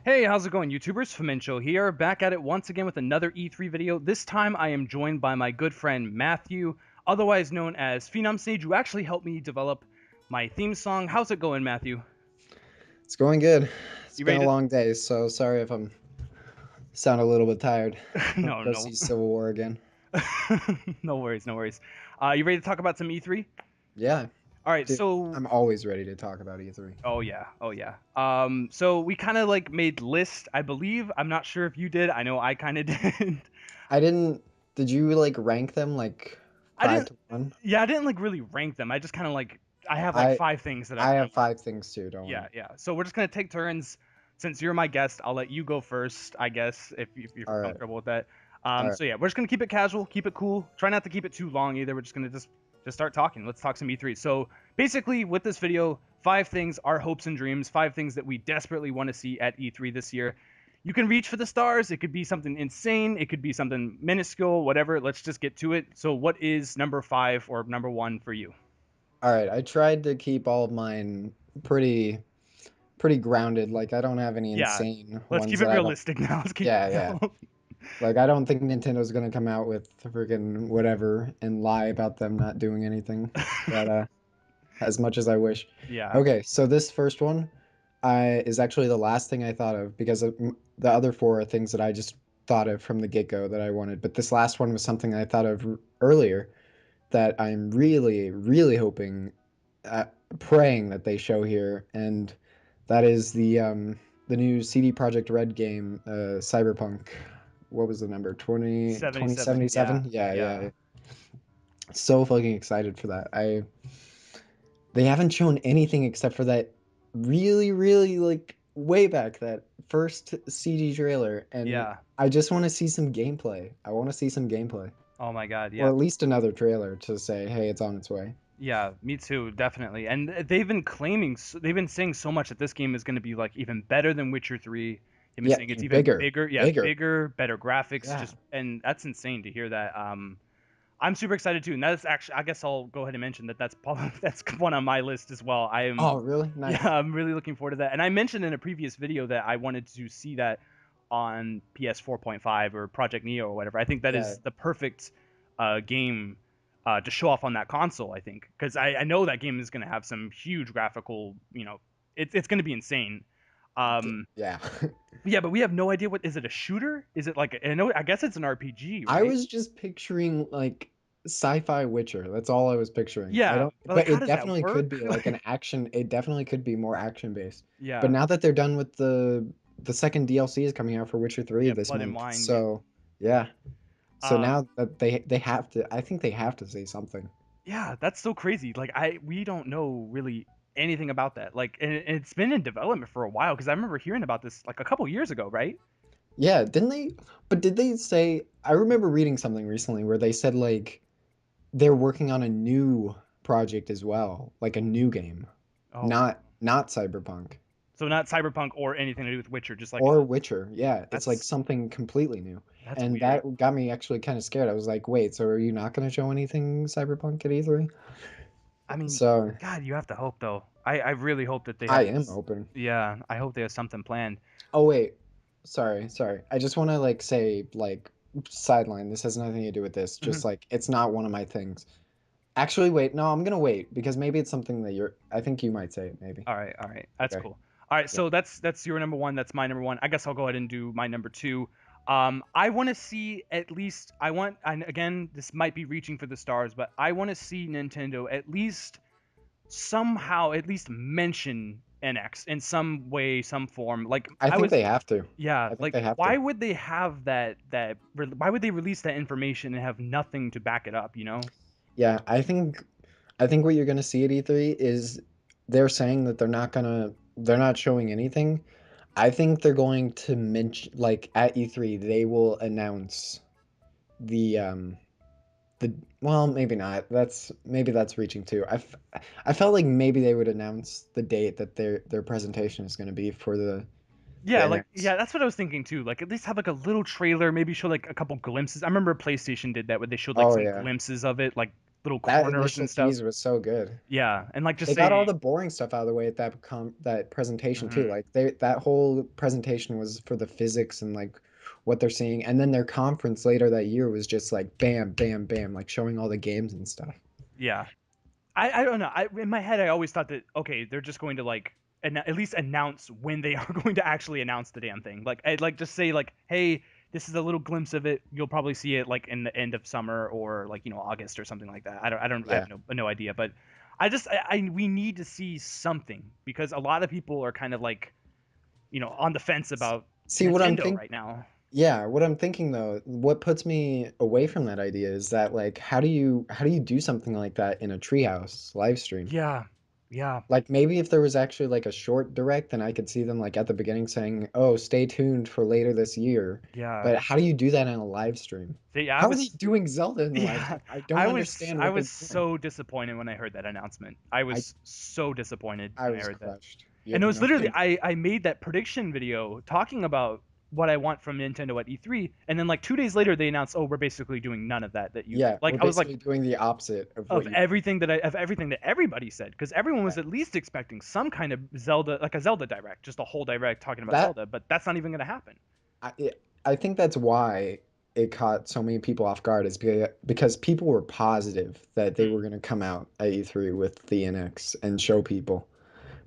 Hey, how's it going, YouTubers? Femencho here, back at it once again with another E3 video. This time I am joined by my good friend Matthew, otherwise known as PhenomSage, who actually helped me develop my theme song. How's it going, Matthew? It's going good. It's You been a ready long day, so sorry if I'm sound a little bit tired. to... Want to No, go no. see Civil War again? No worries, no worries. You ready to talk about some E3? Yeah, All right, dude. so... I'm always ready to talk about E3. Oh yeah, oh yeah. So we kind of like made lists, I believe. I'm not sure if you did. I know I kind of did. I didn't. Did you like rank them like I five didn't... to one? Yeah, I didn't like really rank them. I just kind of like... I have like I five things that I I kind of have want. five things too. Don't Yeah, worry. yeah. So we're just gonna take turns. Since you're my guest, I'll let you go first, I guess, if you're All right, comfortable with that. all right. So yeah, we're just gonna keep it casual, keep it cool. Try not to keep it too long either. We're just gonna just start talking. Let's talk some E3. So basically, with this video, five things, our hopes and dreams, five things that we desperately want to see at E3 this year. You can reach for the stars. It could be something insane. It could be something minuscule. Whatever. Let's just get to it. So what is number five or number one for you? All right. I tried to keep all of mine pretty pretty grounded. Like I don't have any Yeah. insane Let's ones keep it that I don't. realistic now. Let's keep it Yeah, yeah. real. Like I don't think Nintendo's gonna come out with freaking whatever and lie about them not doing anything. But as much as I wish. Yeah. Okay, so this first one is actually the last thing I thought of because the other four are things that I just thought of from the get-go that I wanted. But this last one was something I thought of earlier that I'm really, really hoping, praying that they show here, and that is the new CD Projekt Red game, Cyberpunk. What was the number? 77. Yeah. 2077? Yeah, yeah, Yeah. yeah. So fucking excited for that. They haven't shown anything except for that really, really like way back that first CG trailer, and Yeah. I just want to see some gameplay. I want to see some gameplay, Oh my God. or Yeah. at least another trailer to say, hey, it's on its way. Yeah. Me too. Definitely. And they've been claiming, they've been saying so much that this game is going to be like even better than Witcher 3. They've been Yeah, saying it's even bigger, bigger. Yeah. bigger. Bigger, better graphics. Yeah. Just, and that's insane to hear that. I'm super excited too. And that's actually, I guess I'll go ahead and mention that that's probably, that's one on my list as well. I am, Oh, really? yeah, Nice. I'm really looking forward to that. And I mentioned in a previous video that I wanted to see that on PS 4.5 or Project Neo or whatever. I think that Yeah. is the perfect game to show off on that console. I think because I know that game is going to have some huge graphical. It's going to be insane. Um, Yeah. yeah, but we have no idea what is it a shooter? Is it like I know? I guess it's an RPG, I right? was just picturing like sci-fi Witcher. That's all I was picturing. I Yeah, don't, but like, but how it does that definitely could work? be like an action. It definitely could be more action based. But Yeah, now that they're done with the second DLC is coming out for Witcher 3 yeah, this Blood and month. Wine. Yeah. So, yeah. So Um, now that they have to, I think they have to say something. yeah, that's so crazy. Like we don't know really anything about that. Like, and it's been in development for a while because I remember hearing about this like a couple years ago, right? Yeah, didn't they? But did they say? I remember reading something recently where they said like they're working on a new project as well, like a new game, Oh, not Cyberpunk. so not Cyberpunk or anything to do with Witcher, just like Or Witcher. Yeah, it's like that's something completely new. that's And weird. that got me actually kind of scared. I was like, wait, so are you not going to show anything Cyberpunk at E3? I mean, So God, you have to hope though. I really hope that they I have. am open. Yeah, I hope they have something planned. Oh, wait. Sorry. I just want to like say, like, sideline. This has nothing to do with this. Mhm. Just like, it's not one of my things. Actually, wait. No, I'm going to wait because maybe it's something that I think you might say it, maybe. All right, that's Okay. cool. All right, Yeah. so that's your number one. That's my number one. I guess I'll go ahead and do my number two. I want to see at least. And again, this might be reaching for the stars, but I want to see Nintendo at least somehow at least mention NX in some way, some form. Like I I think was, they have to. yeah, I think like they have why to. would they have why would they release that information and have nothing to back it up, you know? Yeah, I think what you're gonna see at E3 is they're saying that they're not showing anything. I think they're going to mention like at E3 they will announce the well, maybe not. Maybe that's reaching too. I felt like maybe they would announce the date that their presentation is going to be for the Yeah, like NX. yeah, that's what I was thinking too. Like at least have like a little trailer, maybe show like a couple glimpses. I remember PlayStation did that where they showed like Oh some yeah. glimpses of it, like little That corners initial and stuff. tease was so good. Yeah, and like just They got all say, the boring stuff out of the way at that presentation too. mhm, Like that whole presentation was for the physics and like what they're seeing, and then their conference later that year was just like bam, bam, bam, like showing all the games and stuff. yeah. I don't know. In my head, I always thought that okay, they're just going to like at least announce when they are going to actually announce the damn thing. Like I'd like just say like, hey, this is a little glimpse of it. You'll probably see it like in the end of summer or like August or something like that. I have Yeah. no idea, but we need to see something because a lot of people are kind of like on the fence about See what I'm Nintendo thinking? right now. Yeah, what I'm thinking though, what puts me away from that idea is that like how do you do something like that in a treehouse live stream? Yeah, yeah, Like maybe if there was actually like a short direct, then I could see them like at the beginning saying, "Oh, stay tuned for later this year." yeah. But how do you do that in a live stream? See, How are they doing Zelda in the live yeah, stream? I don't understand I what they're was doing. so disappointed when I heard that announcement. I I was so disappointed I when I was heard that. crushed. You And it have was no literally idea. I made that prediction video talking about what I want from Nintendo at E3, and then like 2 days later they announced, "Oh, we're basically doing none of that you Yeah, like." we're I was like, basically doing the opposite of what of you think. everything that everybody said, because everyone Yeah. was at least expecting some kind of Zelda, like a Zelda direct, just a whole direct talking about That Zelda, but that's not even gonna happen. I think that's why it caught so many people off guard is because people were positive that they Mm, were going to come out at E3 with the NX and show people,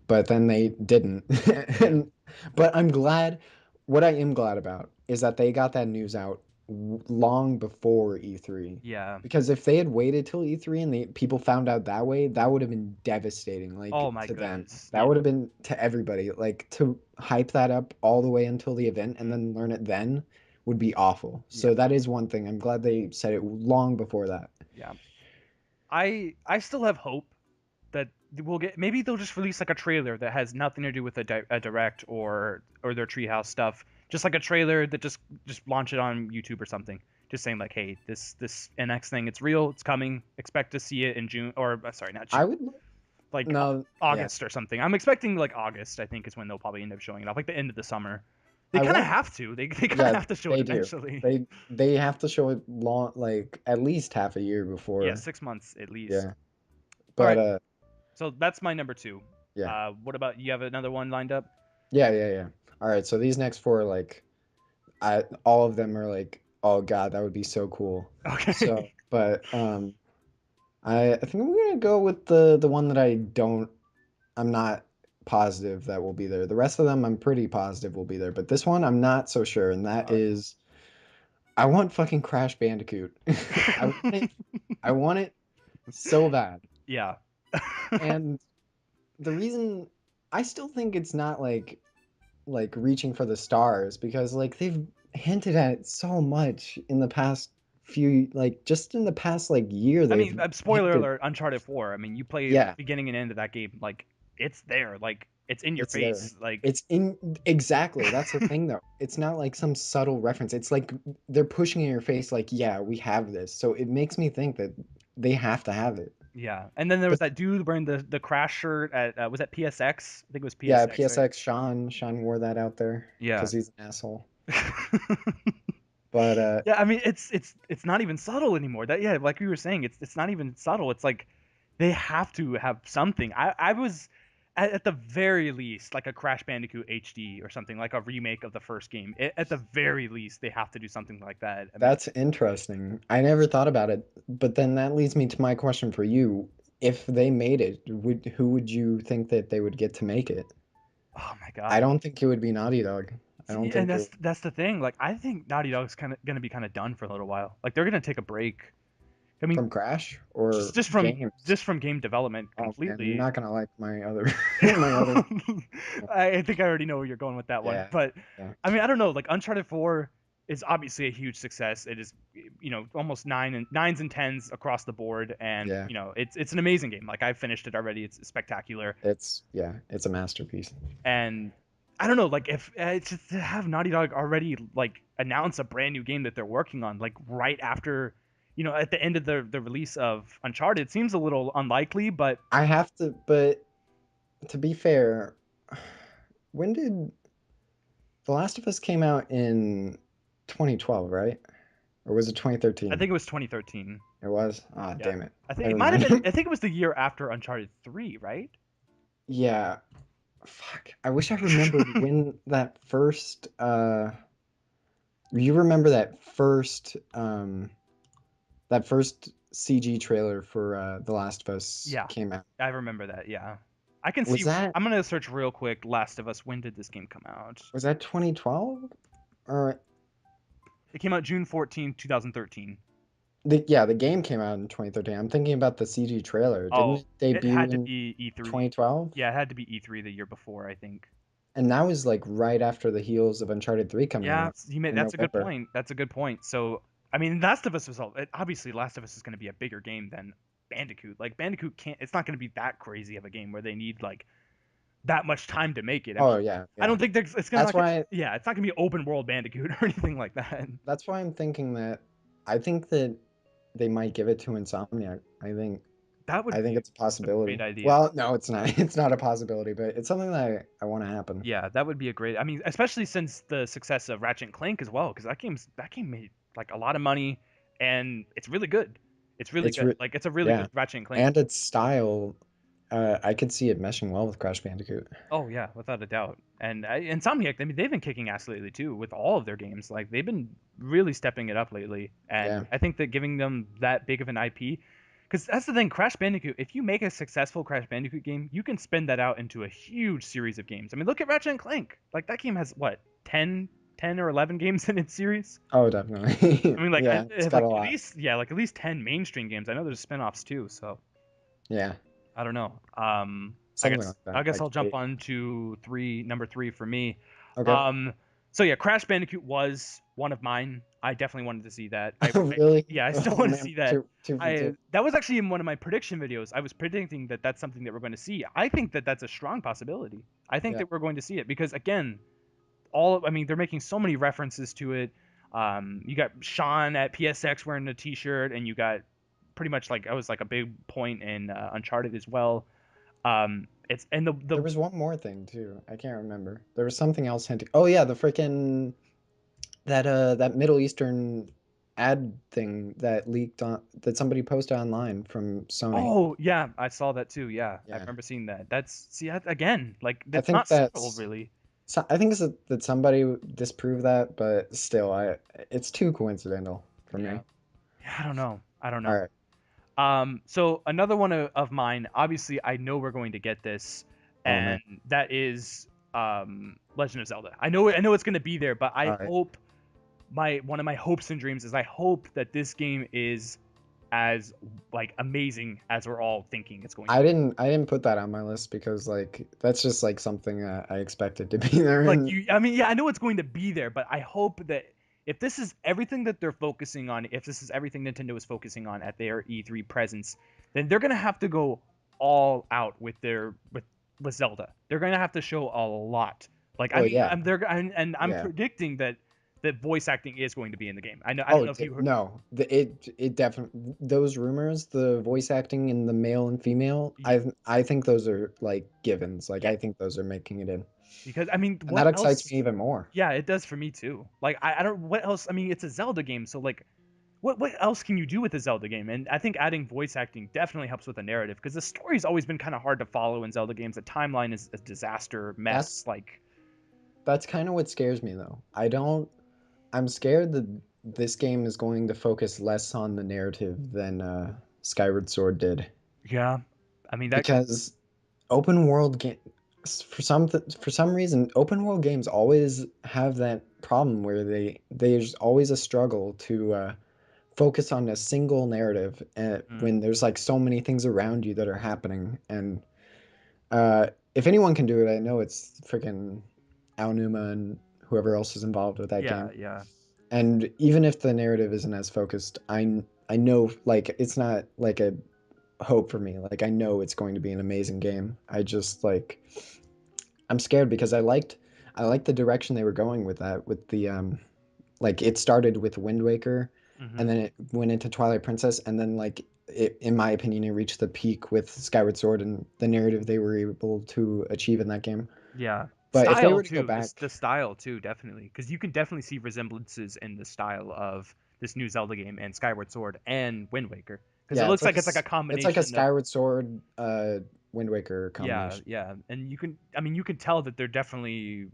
but then they didn't. yeah, And but I'm glad. What I am glad about is that they got that news out long before E3. yeah. Because if they had waited till E3 and people found out that way, that would have been devastating, like Oh my to them. goodness, That yeah, would have been to everybody. Like to hype that up all the way until the event and mm, then learn it then would be awful. yeah, So that is one thing. I'm glad they said it long before that. yeah. I still have hope that we'll get, maybe they'll just release like a trailer that has nothing to do with a direct or their treehouse stuff, just like a trailer that just launch it on YouTube or something, just saying like, hey, this NX thing, it's real, it's coming, expect to see it in June, or sorry, not I June, would like no, yeah. August or something. I'm expecting like August, I think, is when they'll probably end up showing it off, like the end of the summer. They I kind of want have to, they kind of yeah, have to show it they do. eventually. They have to show it long like at least half a year Yeah, before. 6 months at least. Yeah. All But right, so that's my number two. yeah. What about you? Have another one lined up? Yeah, yeah, yeah. All right, so these next four, like, all of them are like, oh God, that would be so cool. So, Okay. but I think I'm gonna go with the one that I'm not positive that will be there. The rest of them, I'm pretty positive will be there, but this one, I'm not so sure, and that Uh, is, I want fucking Crash Bandicoot. I want it. I want it so bad, yeah. and the reason I still think it's not like reaching for the stars because like they've hinted at it so much in the past few like just in the past like year I mean, they've spoiler hinted. alert, Uncharted 4. I mean, you play Yeah, beginning and end of that game, like it's there, like it's in your it's there. face, like It's in exactly. That's the thing though. It's not like some subtle reference. It's like they're pushing in your face like, yeah, we have this. So it makes me think that they have to have it. yeah. And then there was But that dude wearing the Crash shirt at was that PSX? I think it was yeah, PSX, right? PSX Sean wore that out there Yeah. because he's an asshole. But Yeah, I mean, it's not even subtle anymore. That yeah, like we were saying, it's not even subtle. It's like they have to have something. I was at the very least like a Crash Bandicoot HD or something like a remake of the first game. At the very least, they have to do something like that. I mean, that's interesting. I never thought about it, but then that leads me to my question for you. If they made it, who would you think that they would get to make it? oh my I god. don't think it would be Naughty Dog. I don't See, and think it. that's the thing. Like I think Naughty Dog's kind of gonna be kind of done for a little while. Like they're gonna take a break. I mean, From Crash or games. just from game development Oh man, you're completely. not gonna like my other my other. I think I already know where you're going with that one, Yeah, but yeah, I mean, I don't know. Like Uncharted 4 is obviously a huge success. It is, almost nines and tens across the board, and yeah. it's an amazing game. Like I've finished it already. It's spectacular, It's a masterpiece. and I don't know. Like if it's just to have Naughty Dog already like announce a brand new game that they're working on, like right after. At the end of the release of Uncharted, it seems a little unlikely, but I have to, but to be fair, when did The Last of Us came out in 2012, right? Or was it I 2013? think it was 2013. It was? Ah, Yeah. damn it. I think it Never might have been. mind. I think it was the year after Uncharted 3, right? Yeah. Fuck. I wish I remembered when that first you remember that first CG trailer for The Last of Us Yeah, came out. I remember that. Yeah, I can Was see. that I'm gonna search real quick. Last of Us. When did this game come out? was that 2012? Or It came out June 14th, 2013. the game came out in 2013. I'm thinking about the CG trailer. Didn't Oh, it it debut had to in be E3. 2012? Yeah, it had to be E3 the year before, I think. And that was like right after the heels of Uncharted 3 coming Yeah, out you made. in That's a good November. point. That's a good point. So, I mean, Last of Us was obviously Last of Us is going to be a bigger game than Bandicoot. Like Bandicoot can't. It's not going to be that crazy of a game where they need like that much time to make it. I Oh mean, yeah, I yeah. don't think there's. It's gonna That's not. Gonna, why yeah, it's not gonna be open world Bandicoot or anything like that. that's why I'm thinking that I think that they might give it to Insomniac. That would I think be it's a a great possibility. idea. Well, no, it's not. It's not a possibility, but it's something that I want to happen. Yeah, that would be a great. I mean, especially since the success of Ratchet and Clank as well, because that game made like a lot of money, and it's really good. It's really It's good. Like it's a really yeah, good Ratchet and Clank. and its style. I could see it meshing well with Crash Bandicoot. Oh yeah, without a doubt. And Insomniac, I mean, they've been kicking ass lately too with all of their games. Like they've been really stepping it up lately, and Yeah. I think that giving them that big of an IP, because that's the thing, Crash Bandicoot. If you make a successful Crash Bandicoot game, you can spin that out into a huge series of games. I mean, look at Ratchet and Clank. Like that game has what 10 or 11 games in its series. Oh, definitely. I mean, like Yeah, it's got like a at lot. least yeah, like at least 10 mainstream games. I know there's spin-offs too, so Yeah, I don't know. I something guess like that. I guess Like I'll jump eight. on to number three for me. Okay. Um, so yeah, Crash Bandicoot was one of mine. I definitely wanted to see that. Really? Yeah, I still Oh want to man, see that. two for two. I that was actually in one of my prediction videos. I was predicting that that's something that we're going to see. I think that that's a strong possibility. I think Yeah. that we're going to see it because again, all I mean, they're making so many references to it. You got Sean at PSX wearing a T-shirt, and you got pretty much like I was like a big point in Uncharted as well. It's and the There was one more thing too. I can't remember. There was something else hinting. Oh yeah, the freaking that Middle Eastern ad thing that leaked on that somebody posted online from Sony. oh yeah, I saw that too. Yeah, I Yeah. remember seeing that. That's see again, like I that's think not subtle that's really. I think it's that somebody disproved that, but still, I it's too coincidental for Yeah, me. yeah, I don't know. I don't All know. right. So another one of mine. Obviously, I know we're going to get this, Oh and man. that is Legend of Zelda. I know it's going to be there, but I All right. hope my one of my hopes and dreams is I hope that this game is as like amazing as we're all thinking it's going to be. I didn't put that on my list because like that's just like something I expected to be there Like and you, I mean, yeah, I know it's going to be there, but I hope that if this is everything that they're focusing on, if this is everything Nintendo is focusing on at their E3 presence, then they're gonna have to go all out with their with Zelda. They're gonna have to show a lot. Like I oh mean, yeah. and I'm Yeah. predicting that voice acting is going to be in the game. I don't Oh know if you heard. no. It definitely those rumors, the voice acting in the male and female, Yeah, I think those are like givens. Like yeah, I think those are making it in. because I mean, And what that excites else? me even more. Yeah, it does for me too. Like I don't what else. I mean, it's a Zelda game, so like what else can you do with a Zelda game? And I think adding voice acting definitely helps with the narrative because the story's always been kind of hard to follow in Zelda games. The timeline is a disaster mess. That's Like, that's kind of what scares me though. I'm scared that this game is going to focus less on the narrative than Skyward Sword did yeah, I mean that. because open world game for some reason open world games always have that problem where there's always a struggle to focus on a single narrative Mm, when there's like so many things around you that are happening and if anyone can do it I know it's freaking Aonuma and whoever else is involved with that yeah, game. yeah, And even if the narrative isn't as focused, I know like it's not like a hope for me. Like I know it's going to be an amazing game. I just like I'm scared because I liked the direction they were going with that with the like it started with Wind Waker hmm and then it went into Twilight Princess and then like it, in my opinion it reached the peak with Skyward Sword and the narrative they were able to achieve in that game. yeah. But if they Style were to go too. back, The style too, definitely, because you can definitely see resemblances in the style of this new Zelda game and Skyward Sword and Wind Waker, because it Yeah, looks like it's like a it's like a combination of. Skyward Sword, Wind Waker Yeah, combination. yeah, and you can, I mean, you can tell that they're definitely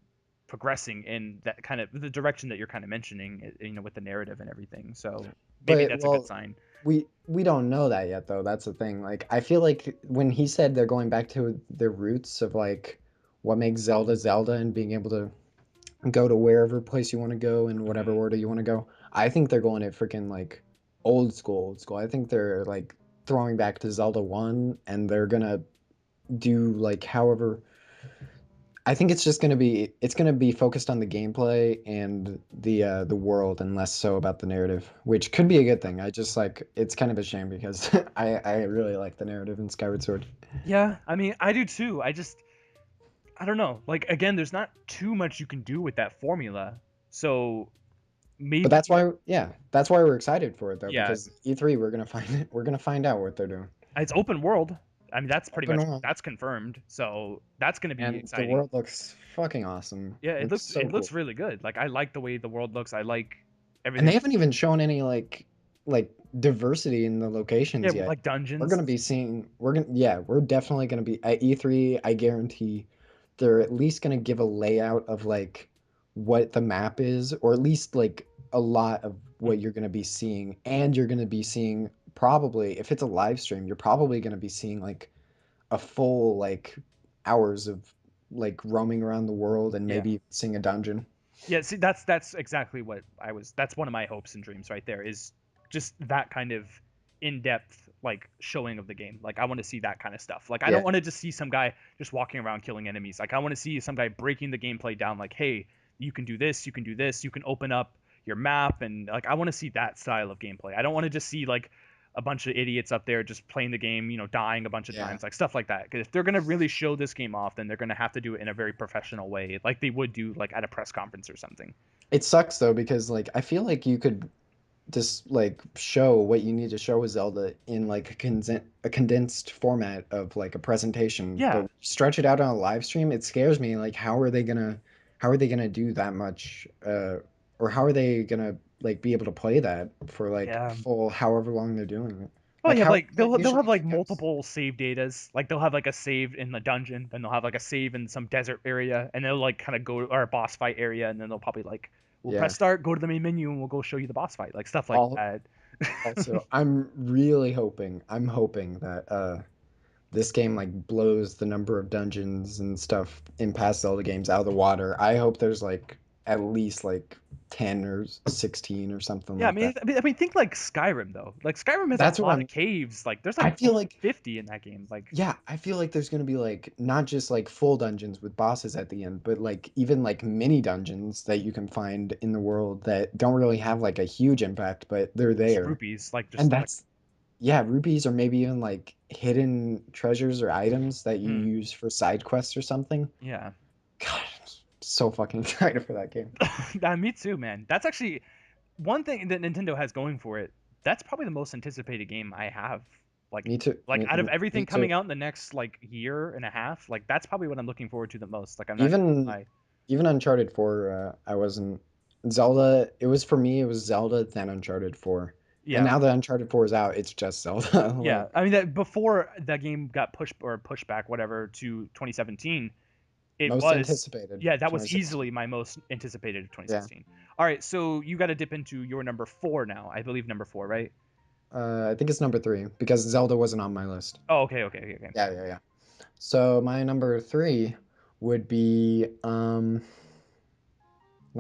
progressing in that kind of the direction that you're kind of mentioning, with the narrative and everything. So maybe But that's a good well, sign. we don't know that yet though. That's the thing. Like I feel like when he said they're going back to their roots of like what makes Zelda Zelda and being able to go to wherever place you want to go in whatever Hmm. order you want to go. I think they're going at freaking like old school, old school. I think they're like throwing back to Zelda 1 and they're gonna do like however I think it's gonna be focused on the gameplay and the world and less so about the narrative, which could be a good thing. I just like it's kind of a shame because I really like the narrative in Skyward Sword. Yeah, I mean, I do too. I don't know. Like again, there's not too much you can do with that formula. So But maybe, that's why yeah, that's why we're excited for it though yeah, because E3 we're gonna find out what they're doing. it's open world. I mean, that's pretty Open much world. that's confirmed. So that's going to be And the exciting. world looks fucking awesome. Yeah, Looks so it looks cool. really good. Like I like the way the world looks. I like And they everything. haven't even shown any like diversity in the Yeah, locations with yet. like We're dungeons. gonna be seeing we're definitely gonna be at E3, I guarantee they're at least gonna give a layout of like what the map is, or at least like a lot of what Mm. you're gonna be seeing. And you're gonna be seeing probably if it's a live stream, you're probably gonna be seeing like a full like hours of like roaming around the world and Yeah. maybe seeing a dungeon. Yeah, see that's exactly what that's one of my hopes and dreams right there, is just that kind of in-depth like showing of the game. Like I want to see that kind of stuff. Like I don't Yeah, want to just see some guy just walking around killing enemies. Like I want to see some guy breaking the gameplay down like, "Hey, you can do this, you can do this, you can open up your map," and like I want to see that style of gameplay. I don't want to just see like a bunch of idiots up there just playing the game, dying a bunch of yeah. times, like stuff like that. Because if they're gonna really show this game off, then they're gonna have to do it in a very professional way, like they would do like at a press conference or something. It sucks though because like I feel like you could just like show what you need to show with Zelda in like a condensed format of like a presentation, Yeah, but stretch it out on a live stream, it scares me. Like how are they gonna do that much or how are they gonna like be able to play that for like yeah. full however long they're doing it? Well, Like yeah, how like long does it they'll have usually like take us? multiple save datas. Like they'll have like a save in the dungeon, then they'll have like a save in some desert area, and they'll like kind of go or a boss fight area, and then they'll probably like we'll press Yeah. start, go to the main menu, and we'll go show you the boss fight, like stuff like All that. Also, I'm really I'm hoping that this game like blows the number of dungeons and stuff in past Zelda games out of the water. I hope there's like at least like 10 or 16 or something Yeah, I like mean, that. I mean, think like Skyrim though. Like Skyrim has a That's what lot of I'm caves. Like there's I like feel almost like 50 in that game. Like yeah, I feel like there's gonna be like not just like full dungeons with bosses at the end, but like even like mini dungeons that you can find in the world that don't really have like a huge impact, but they're just there. rupees, like And just like that's yeah, rupees or maybe even like hidden treasures or items that you mm, use for side quests or something. yeah. God, I'm so fucking excited for that game. Me too, man. That's actually one thing that Nintendo has going for it. That's probably the most anticipated game I have. Like Me too. like out of Me everything too. coming out in the next like year and a half, like that's probably what I'm looking forward to the most. Like I'm not even Even gonna lie. even Uncharted 4, I wasn't Zelda. It was for me. It was Zelda, then Uncharted 4, and Yeah. now that Uncharted 4 is out, it's just Zelda. Yeah. Like I mean that before that game got pushed back whatever to 2017, it most was, anticipated, yeah, that was 2016. easily my most anticipated of Yeah. 2016. All right, so you got to dip into your number 4 now. I believe number 4, right? I think it's number 3 because Zelda wasn't on my list. Oh, okay, okay, okay, okay. Yeah, yeah, yeah. So my number 3 would be let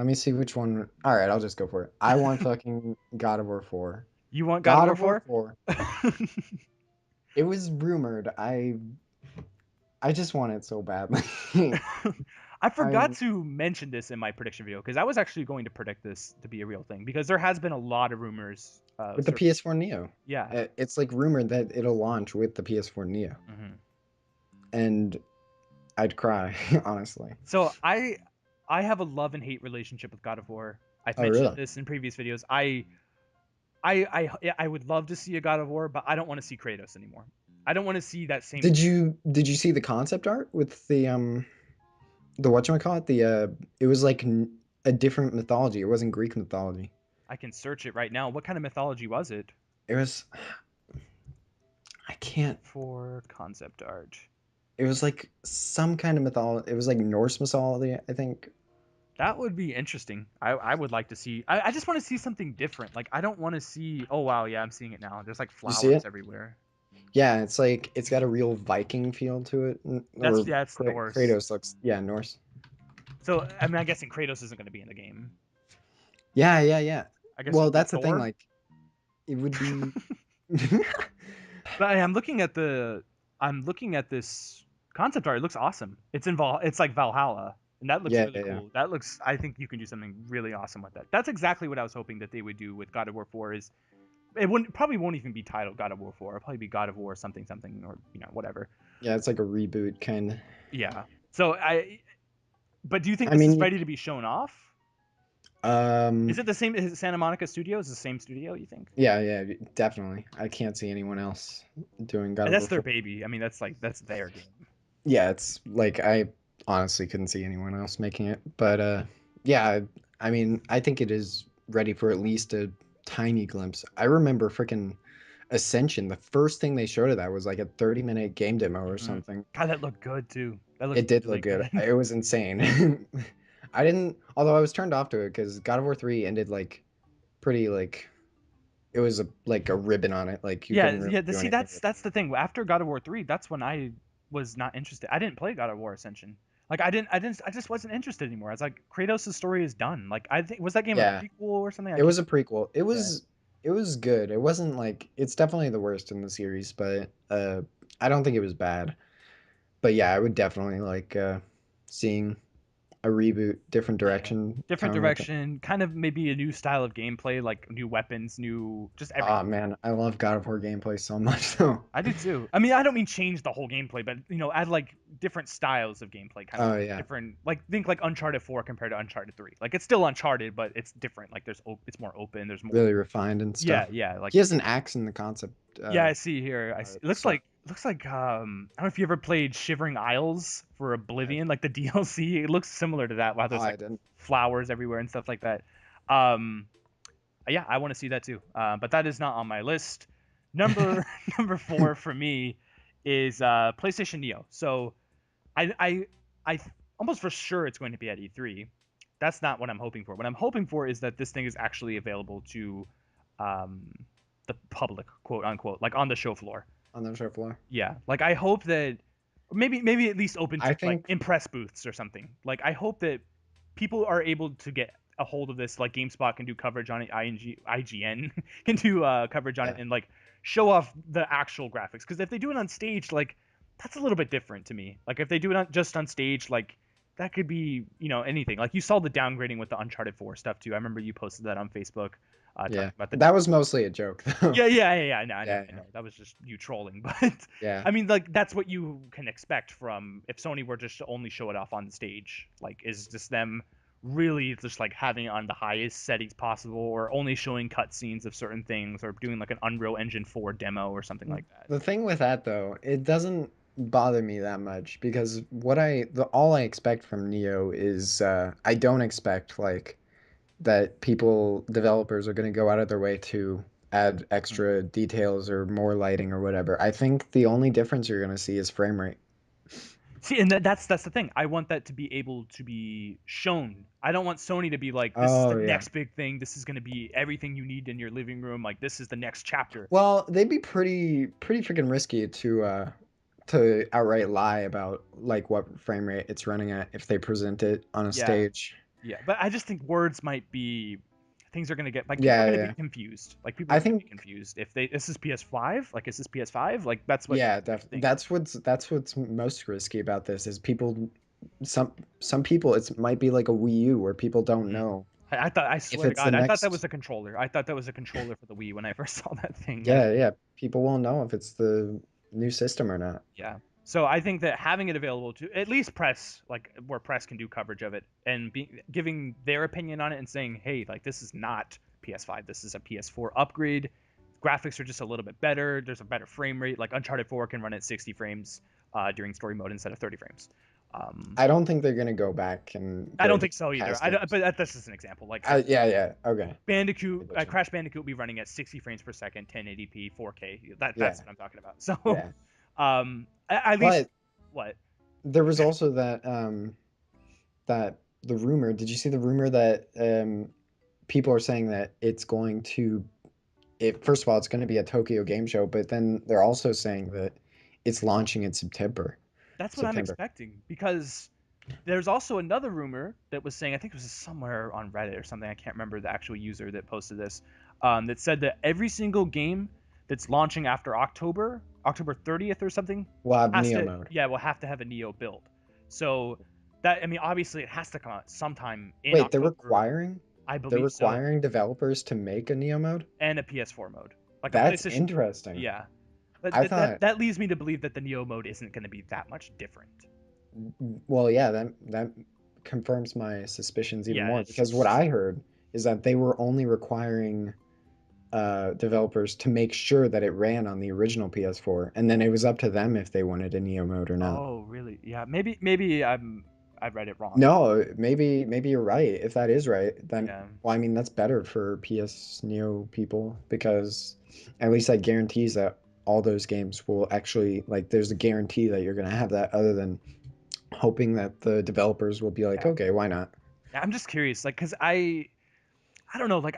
me see which one. All right, I'll just go for it. I want fucking God of War 4. You want God of God War of War 4? 4. It was rumored. I just want it so badly. I forgot I'm to mention this in my prediction video because I was actually going to predict this to be a real thing because there has been a lot of rumors with the surface. PS4 Neo. Yeah. It's like rumored that it'll launch with the PS4 Neo, Hmm. and I'd cry honestly. So I have a love and hate relationship with God of War. I've Oh mentioned really? this in previous videos. I would love to see a God of War, but I don't want to see Kratos anymore. I don't want to see that same. Did you see the concept art with the whatchamacallit? The it was like a different mythology. It wasn't Greek mythology. I can search it right now. What kind of mythology was it? It was I can't. For concept art. It was like some kind of mythology. It was like Norse mythology, I think. That would be interesting. I would like to see. I just want to see something different. Like I don't want to see. Oh wow, yeah, I'm seeing it now. There's like You see flowers it? everywhere. Yeah, it's like it's got a real Viking feel to it, That's or yeah, it's Norse. Kratos looks, yeah, Norse. So I mean, I'm guessing Kratos isn't going to be in the game. Yeah, yeah, yeah. I guess Well, it'll be that's the thing. Thor. Like, it would be. But I'm looking at the. I'm looking at this concept art. It looks awesome. It's in It's like Valhalla, and that looks Yeah, really yeah, yeah. cool. That looks. I think you can do something really awesome with that. That's exactly what I was hoping that they would do with God of War 4. Is it wouldn't probably won't even be titled God of War 4. It'll probably be God of War something something or whatever. Yeah, it's like a reboot kind of. Yeah. So but do you think I this is mean, ready to be shown off? Is um, it the same? Is Santa Monica Studios the same studio? You think? yeah, yeah, definitely. I can't see anyone else doing God And of that's War their 4. baby. I mean, that's their game. Yeah, it's like I honestly couldn't see anyone else making it. But yeah, I mean, I think it is ready for at least a tiny glimpse. I remember freaking Ascension. The first thing they showed of that was like a 30-minute game demo or Hmm. something. God, that looked good too. That looked It did really look good. good. It was insane. I didn't, although I was turned off to it because God of War 3 ended like pretty like it was like a ribbon on it. Like you Yeah, couldn't really yeah. do See, anything with it. that's the thing. After God of War 3, that's when I was not interested. I didn't play God of War Ascension. Like I just wasn't interested anymore. I was like, Kratos' story is done. Like I think was that game a Yeah, prequel or something? I it can't. was a prequel. Yeah. It was good. It wasn't like it's definitely the worst in the series, but I don't think it was bad. But yeah, I would definitely like seeing a reboot, different Yeah. direction, Different tone with it. direction, kind of maybe a new style of gameplay, like new weapons, new just Oh everything. man, I love God of War gameplay so much though. I do too. I mean, I don't mean change the whole gameplay, but add like different styles of gameplay, kind of Oh like yeah, different, like think like Uncharted 4 compared to Uncharted 3. Like it's still Uncharted, but it's different. Like it's more open. There's more. really refined and Yeah, stuff. yeah, like He has an axe in the concept yeah. I see here. I see. It looks start. like I don't know if you ever played Shivering Isles for Oblivion, like the DLC. It looks similar to that. Wow, Oh, there's I like didn't. flowers everywhere and stuff like that. Um, yeah, I want to see that too. But that is not on my list. Number number 4 for me is PlayStation Neo. So I almost for sure it's going to be at E3. That's not what I'm hoping for. What I'm hoping for is that this thing is actually available to um, the public, quote unquote, like on the show floor. On the show floor. Yeah, like I hope that maybe at least open I to like think impress booths or something. Like I hope that people are able to get a hold of this. Like GameSpot can do coverage on it, IGN can do coverage on it, yeah. and like show off the actual graphics. Because if they do it on stage, like that's a little bit different to me. Like if they do it just on stage, like that could be anything. Like you saw the downgrading with the Uncharted 4 stuff too. I remember you posted that on Facebook, Yeah. talking about the That was mostly a joke though. yeah. I know, I know, Yeah, I yeah. know. That was just you trolling, but Yeah. I mean, like that's what you can expect from if Sony were just to only show it off on the stage. Like, is just them really just like having it on the highest settings possible, or only showing cutscenes of certain things, or doing like an Unreal Engine 4 demo or something like that. The thing with that though, it doesn't bother me that much because all I expect from Neo is I don't expect like that people developers are going to go out of their way to add Mhm. extra details or more lighting or whatever. I think the only difference you're going to see is frame rate. See, and that's the thing. I want that to be able to be shown. I don't want Sony to be like, this is the Oh yeah. next big thing. This is going to be everything you need in your living room. Like, this is the next chapter. Well, they'd be pretty freaking risky to outright lie about like what frame rate it's running at if they present it on a Yeah. stage. Yeah, but I just think words might be things are gonna get like people are Yeah, gonna be yeah. confused. Like people are I gonna be think confused if they this is PS5. Like is this PS5? Like that's what yeah, people think. that's what's most risky about this is people some people it might be like a Wii U where people don't Mhm. know I thought I if swear to it's the God I thought that next. was a controller. I thought that was a controller for the Wii when I first saw that thing. Yeah, yeah, people won't know if it's the new system or not. Yeah. So I think that having it available to at least press, like where press can do coverage of it, and giving their opinion on it and saying, hey, like this is not PS5, this is a PS4 upgrade. Graphics are just a little bit better. There's a better frame rate. Like Uncharted 4 can run at 60 frames during story mode instead of 30 frames. I don't think they're gonna go back and I don't break think so either. past games. But that's just an example. Like Yeah, yeah, okay. I get you. Crash Bandicoot will be running at 60 frames per second, 1080p, 4K. That's Yeah, what I'm talking about. So, yeah. at least But what? there was also that that the rumor. Did you see the rumor that people are saying that it's going to it first of all, it's going to be a Tokyo Game Show, but then they're also saying that it's launching in September. That's what I'm September. expecting because there's also another rumor that was saying, I think it was somewhere on Reddit or something. I can't remember the actual user that posted this. That said that every single game that's launching after October 30th or something, We'll have has Neo to, mode. yeah, will have to have a Neo build. So that, I mean, obviously it has to come out sometime in Wait, October. I they're believe so, requiring developers to make a Neo mode? and a PS4 mode, like a That's PlayStation. interesting. Yeah, but I thought, that leads me to believe that the Neo mode isn't going to be that much different. well, yeah, that confirms my suspicions even Yeah, more because what it's I heard is that they were only requiring developers to make sure that it ran on the original PS4, and then it was up to them if they wanted a Neo mode or not. oh really? Yeah, I read it wrong. No, maybe you're right. If that is right, then Yeah. well, I mean that's better for PS Neo people because at least that guarantees that all those games will actually like there's a guarantee that you're gonna have that other than hoping that the developers will be like, Yeah. okay, why not? Yeah, I'm just curious, like, cause I don't know, like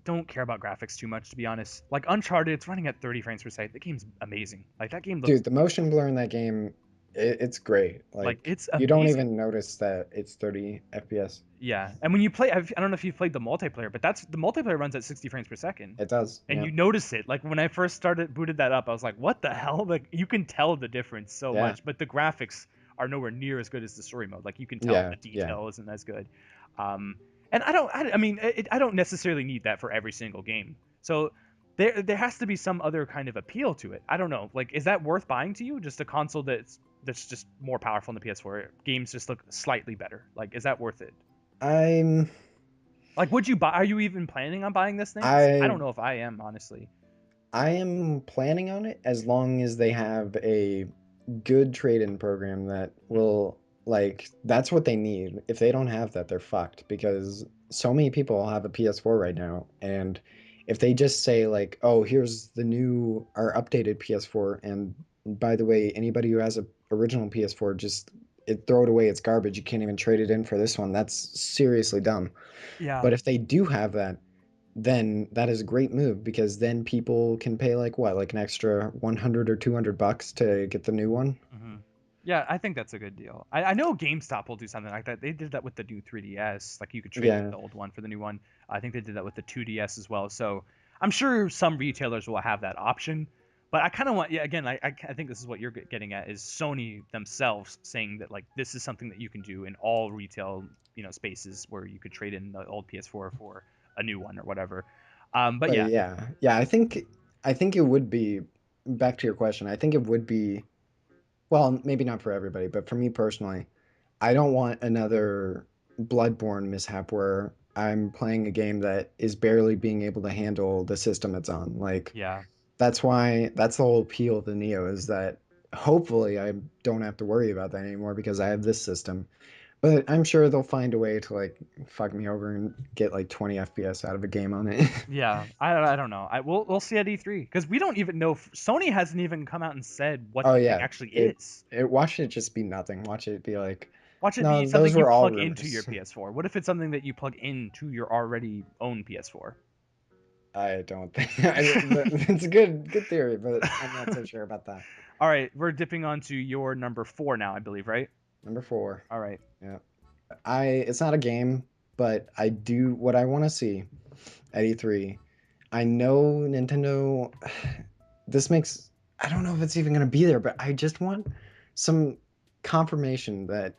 don't care about graphics too much to be honest. Like Uncharted, it's running at 30 frames per second. The game's amazing. Like that game looks Dude, the motion blur in that game, it's great. like Like it's you don't amazing. even notice that it's 30 FPS. Yeah, and when you play, I don't know if you've played the multiplayer, but that's the multiplayer runs at 60 frames per second, It does, and yeah, you notice it. Like when I first started booted that up, I was like, "What the hell?" Like you can tell the difference so yeah, much, but the graphics are nowhere near as good as the story mode. Like you can tell yeah, the yeah. detail isn't as good. Um, and I mean, I don't necessarily need that for every single game. So there has to be some other kind of appeal to it. I don't know. Like, is that worth buying to you? Just a console that's just more powerful than the PS4. Games just look slightly better. Like, is that worth it? I'm Like, would you buy? Are you even planning on buying this thing? 'Cause I I don't know if I am, honestly. I am planning on it as long as they have a good trade-in program that will like that's what they need. If they don't have that, they're fucked because so many people have a PS4 right now and if they just say like, "Oh, here's the new or updated PS4 and by the way, anybody who has a original PS4 just throw it away, it's garbage. You can't even trade it in for this one." That's seriously dumb. Yeah. But if they do have that, then that is a great move because then people can pay like what, like an extra 100 or 200 bucks to get the new one. hmm Yeah, I think that's a good deal. I know GameStop will do something like that. They did that with the new 3DS. Like you could trade in Yeah, the old one for the new one. I think they did that with the 2DS as well. So I'm sure some retailers will have that option. But I kind of want, yeah, again, I think this is what you're getting at is Sony themselves saying that like this is something that you can do in all retail, spaces where you could trade in the old PS4 for a new one or whatever. But but yeah, yeah, I think it would be back to your question. I think it would be well, maybe not for everybody, but for me personally, I don't want another Bloodborne mishap where I'm playing a game that is barely being able to handle the system it's on. Like yeah. that's the whole appeal of the Neo is that hopefully I don't have to worry about that anymore because I have this system. But I'm sure they'll find a way to like fuck me over and get like 20 FPS out of a game on it. Yeah, I don't know. We'll see at E3 because we don't even know. Sony hasn't even come out and said what Oh the thing yeah, actually it is. it watch it just be nothing. Watch it be like, Watch it be no, something those you were all plug into your rumors. PS4. What if it's something that you plug into your already own PS4? I don't think it's a good theory, but I'm not so sure about that. All right, we're dipping onto your number four now, I believe, right? Number four, All right. yeah. It's not a game, but I do what I want to see at E3. I know Nintendo. This makes I don't know if it's even gonna be there, but I just want some confirmation that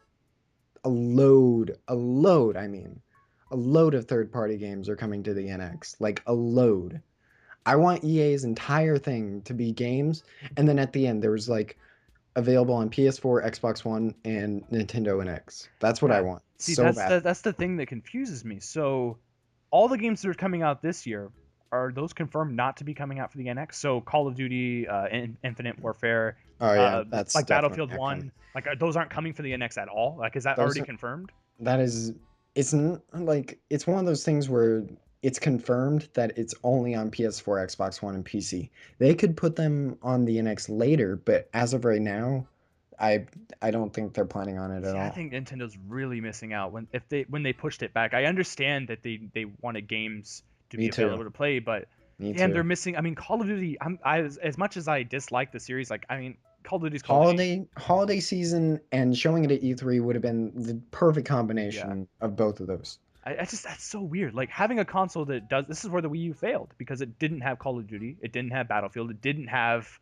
I mean, a load of third-party games are coming to the NX. Like a load. I want EA's entire thing to be games, and then at the end there was like available on PS4, Xbox One, and Nintendo NX. That's what I Yeah. want See, so bad. that's the thing that confuses me. So, all the games that are coming out this year are those confirmed not to be coming out for the NX? So, Call of Duty, Infinite Warfare, Oh yeah, that's Like definitely Battlefield not coming. 1, like those aren't coming for the NX at all. Like, is that Those already are, confirmed? that is, like it's one of those things where it's confirmed that it's only on PS4, Xbox One, and PC. They could put them on the NX later, but as of right now, I I don't think they're planning on it at See, I all. think Nintendo's really missing out when they pushed it back. I understand that they wanted games to be Me too. available to play, but Me damn, they're too. missing. I mean, Call of Duty. As much as I dislike the series, like I mean, Call of Duty's Call of Duty. Holiday season and showing it at E3 would have been the perfect Yeah, combination of both of those. I just that's so weird. Like having a console that does this is where the Wii U failed because it didn't have Call of Duty, it didn't have Battlefield, it didn't have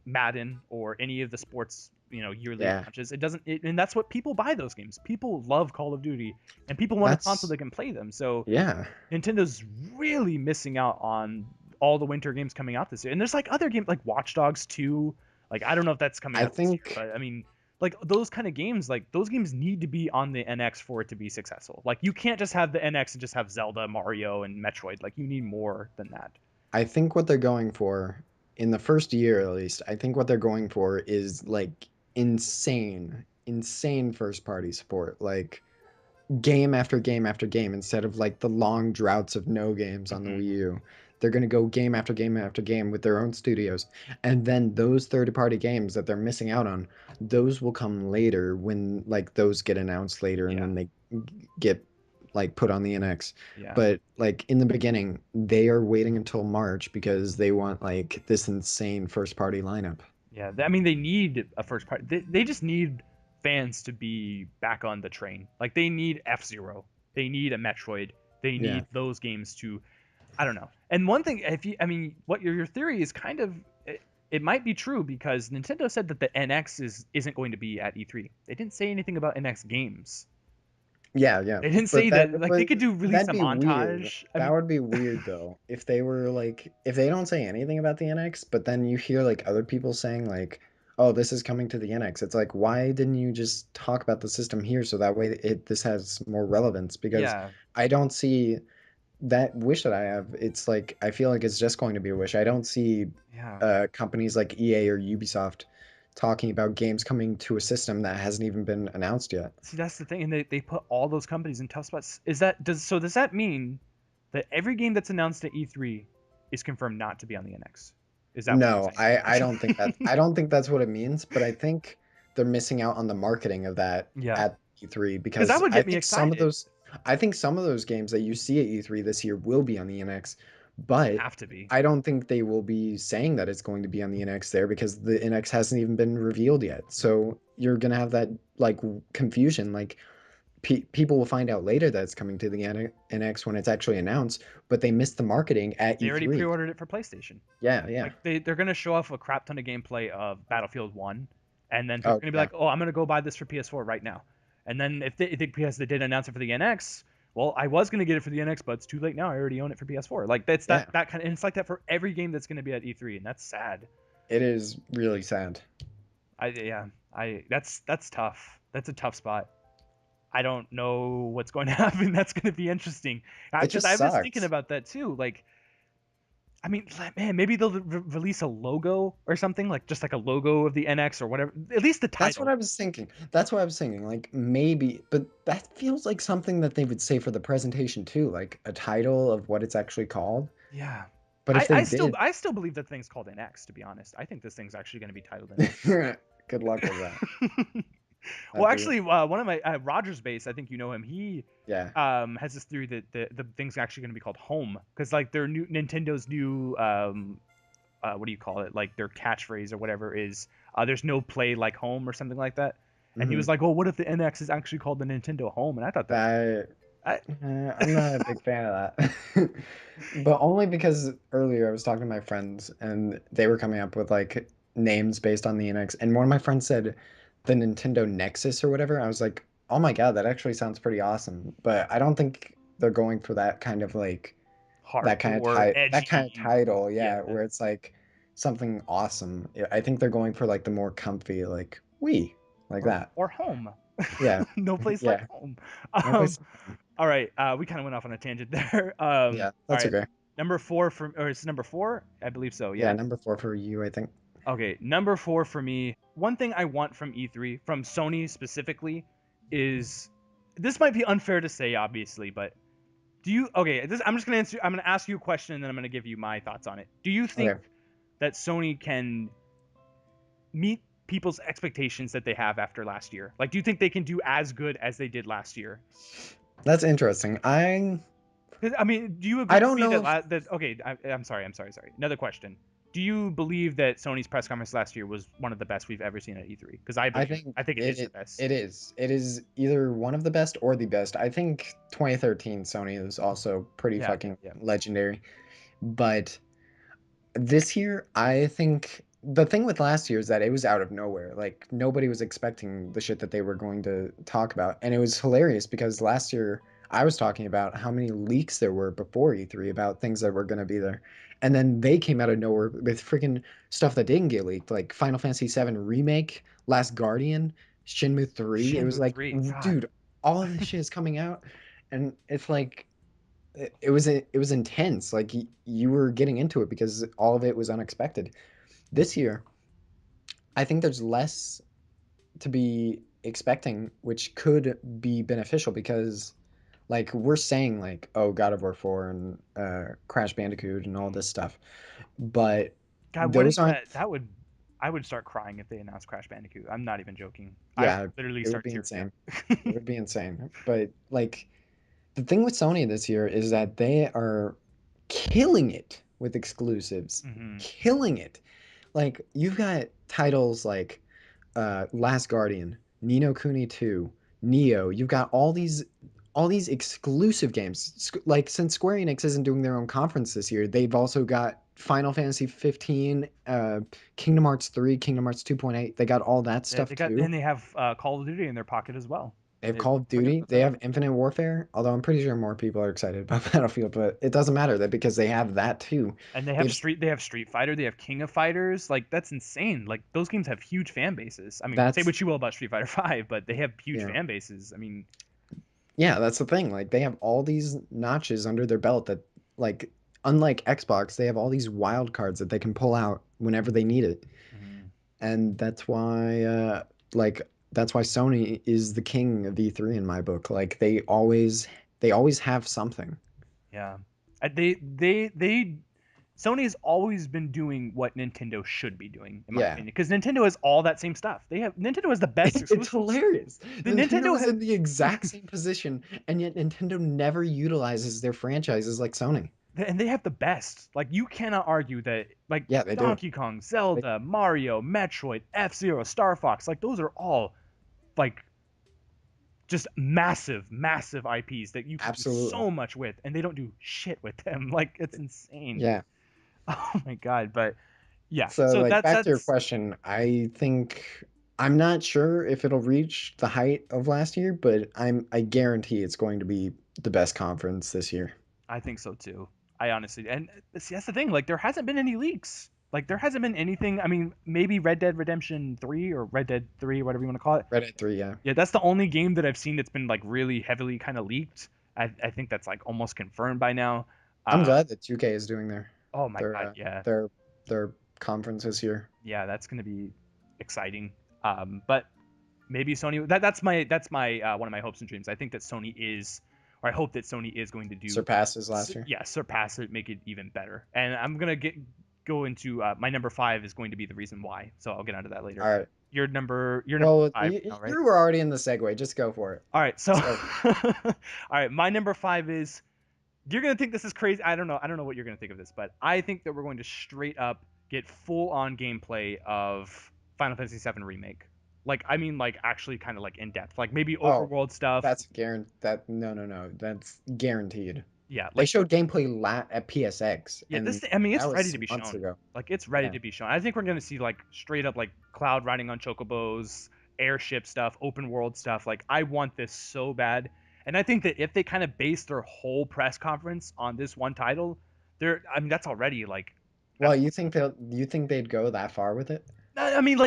Madden or any of the sports yearly Yeah, launches. It doesn't, and that's what people buy those games. People love Call of Duty, and people want a console that's that can play them. So yeah. Nintendo's really missing out on all the winter games coming out this year. And there's like other games like Watch Dogs 2. Like I don't know if that's coming I out this year, think but I mean like those kind of games, like those games need to be on the NX for it to be successful. Like you can't just have the NX and just have Zelda, Mario, and Metroid. Like you need more than that. I think what they're going for in the first year at least, I think what they're going for is like insane first party support. Like game after game after game instead of like the long droughts of no games on the Hmm. Wii U. They're going to go game after game after game with their own studios. And then those third party games that they're missing out on, those will come later when like those get announced later and Yeah, then they get like put on the NX. yeah, But like in the beginning, they are waiting until March because they want like this insane first party lineup. yeah. I mean, they need a first part. They just need fans to be back on the train. Like they need F Zero. They need a Metroid. They Yeah. need those games to I don't know. And one thing, if you, I mean, what your theory is kind of, it might be true because Nintendo said that the NX isn't going to be at E3. They didn't say anything about NX games. Yeah, yeah. They didn't But say that. Like they could do release that'd a be weird. montage. I That mean, would be weird though. If they were like if they don't say anything about the NX, but then you hear like other people saying like, "Oh, this is coming to the NX." It's like, why didn't you just talk about the system here so that way this has more relevance? Because yeah, I don't see that wish that I have. It's like I feel like it's just going to be a wish. I don't see yeah. companies like EA or Ubisoft talking about games coming to a system that hasn't even been announced yet. See, that's the thing, and they put all those companies in tough spots. Does that mean that every game that's announced at E3 is confirmed not to be on the NX? Is that what you're No, saying? I don't think that I don't think that's what it means, but I think they're missing out on the marketing of that Yeah, at E3 because that because would get me excited. I think some of those games that you see at E3 this year will be on the NX, but Have to be. I don't think they will be saying that it's going to be on the NX there because the NX hasn't even been revealed yet. So you're gonna have that like confusion. Like people will find out later that it's coming to the NX when it's actually announced, but they missed the marketing at They already E3. pre-ordered it for PlayStation. Yeah, yeah. Like they're gonna show off a crap ton of gameplay of Battlefield One, and then people Oh, are gonna be yeah. like, "Oh, I'm gonna go buy this for PS4 right now." And then because they did announce it for the NX, well, I was gonna get it for the NX, but it's too late now. I already own it for PS4. Like that's Yeah. that kind of, and it's like that for every game that's gonna be at E3, and that's sad. It is really sad. I yeah, I that's tough. That's a tough spot. I don't know what's going to happen. That's going to be interesting It because just I was thinking sucks. about that too. Like I mean, man, maybe they'll release a logo or something, like just like a logo of the NX or whatever. At least the That's what title. I was thinking. That's what I was thinking. Like maybe, but that feels like something that they would say for the presentation too, like a title of what it's actually called. Yeah. But if they did, I still believe that thing's called NX, to be honest. I think this thing's actually going to be titled good luck with that. NX. Well, That'd be actually, one of my Rogers base, I think you know him. He yeah. has this theory that the thing's actually going to be called Home because like their new Nintendo's new what do you call it? Like their catchphrase or whatever is there's no play like home or something like that. And he Hmm. was like, "Oh, what if the NX is actually called the Nintendo Home?" And I thought that was That I, I'm not a big fan of that. But only because earlier I was talking to my friends and they were coming up with like names based on the NX, and one of my friends said the Nintendo Nexus or whatever. I was like, oh my God, that actually sounds pretty awesome. But I don't think they're going for that kind of like hardcore, that kind of edgy. title, Yeah. yeah, where it's like something awesome. Yeah, I think they're going for like the more comfy, like we like that. Or home. Yeah, No place like yeah. home. No Um, place. all right. We kind of went off on a tangent there. Yeah, All that's right. okay. Number four or it's number four? I believe so. Yeah, Yeah. number 4 for you, I think. Okay, number 4 for me. One thing I want from E3, from Sony specifically, is this might be unfair to say, obviously, but do you? Okay, I'm just gonna answer. I'm gonna ask you a question, and then I'm gonna give you my thoughts on it. Do you think Okay. that Sony can meet people's expectations that they have after last year? Like, do you think they can do as good as they did last year? That's interesting. 'Cause, I mean, do you I agree with don't me know that if that okay? I'm sorry. I'm sorry. Sorry. Another question. Do you believe that Sony's press conference last year was one of the best we've ever seen at E3? Because I I believe it. think I think it it, is the it best. it is. It is either one of the best or the best. I think 2013 Sony is also pretty Yeah. fucking Yeah. legendary. But this year, I think the thing with last year is that it was out of nowhere. Like nobody was expecting the shit that they were going to talk about. And it was hilarious because last year I was talking about how many leaks there were before E3 about things that were going to be there. And then they came out of nowhere with freaking stuff that didn't get leaked, like Final Fantasy VII Remake, Last Guardian, Shenmue 3. It was Shenmue like, 3. God. dude, all of this shit is coming out. And it's like it was intense. Like you were getting into it because all of it was unexpected. This year, I think there's less to be expecting, which could be beneficial because, like, we're saying like, oh, God of War 4 and Crash Bandicoot and all this stuff, but God, those wouldn't aren't. that would I would start crying if they announced Crash Bandicoot. I'm not even joking. I would Yeah, literally it would start be tearing up. insane. It would be insane. But like the thing with Sony this year is that they are killing it with exclusives, Hmm. killing it. Like you've got titles like Last Guardian, Nino Kuni 2, Neo. You've got all these exclusive games. Like since Square Enix isn't doing their own conference this year, they've also got Final Fantasy 15, Kingdom Hearts 3, Kingdom Hearts 2.8. They got all that stuff They got too. and they have Call of Duty in their pocket as well. They have They Call of forget Duty. about They that. have Infinite Warfare. Although I'm pretty sure more people are excited about Battlefield, but it doesn't matter that because they have that too. And They've They have Street Fighter, they have King of Fighters. Like that's insane. Like those games have huge fan bases. I mean, say that's what you will about Street Fighter 5, but they have huge yeah. fan bases. I mean, Yeah, that's the thing. Like they have all these notches under their belt that like unlike Xbox, they have all these wild cards that they can pull out whenever they need it. mhm, And like that's why Sony is the king of E3 in my book. Like they always have something. yeah. They Sony has always been doing what Nintendo should be doing, in my Yeah. opinion, because Nintendo has all that same stuff. Nintendo has the best It's exclusives. hilarious. The Nintendo Nintendo is has in the exact same position, and yet Nintendo never utilizes their franchises like Sony. and they have the best. Like you cannot argue that. Like Yeah, they do. Donkey Kong, They, Zelda, Mario, Metroid, F Zero, Star Fox. Like those are all like just massive, massive IPs that you can do absolutely. so much with, and they don't do shit with them. Like it's insane. Yeah. Oh my god! But yeah, So, so like, back to your that's question, I think I'm not sure if it'll reach the height of last year, but I guarantee it's going to be the best conference this year. I think so too. I honestly, and see, that's the thing. Like there hasn't been any leaks. Like there hasn't been anything. I mean, maybe Red Dead Redemption 3 or Red Dead 3, whatever you want to call it. Red Dead 3, yeah. Yeah, that's the only game that I've seen that's been like really heavily kind of leaked. I think that's like almost confirmed by now. I'm Um, glad that 2K is doing their oh my their god, uh, yeah, their their conference this year. yeah, that's gonna be exciting. But maybe Sony. That's my one of my hopes and dreams. I think that Sony is, or I hope that Sony is going to do, Surpasses last year. yeah, surpass it, make it even better. And I'm gonna go into my number 5 is going to be the reason why. So I'll get onto that later. All right. Your number Well, 5 now, right? you were already in the segue. Just go for it. All right, so Just go. all right, my number 5 is you're gonna think this is crazy. I don't know what you're gonna think of this, but I think that we're going to straight up get full on gameplay of Final Fantasy VII Remake. Like I mean, like actually kind of like in depth, like maybe Oh, overworld stuff. that's guaranteed. That no, no, no. That's guaranteed. Yeah, They like showed gameplay at PSX, yeah, and I mean, that it's was ready to some be months shown. ago. Like it's ready Yeah. to be shown. I think we're gonna see like straight up like Cloud riding on chocobos, airship stuff, open world stuff. Like I want this so bad, and I think that if they kind of base their whole press conference on this one title, I mean, that's already like Well, you think they'd go that far with it? I mean,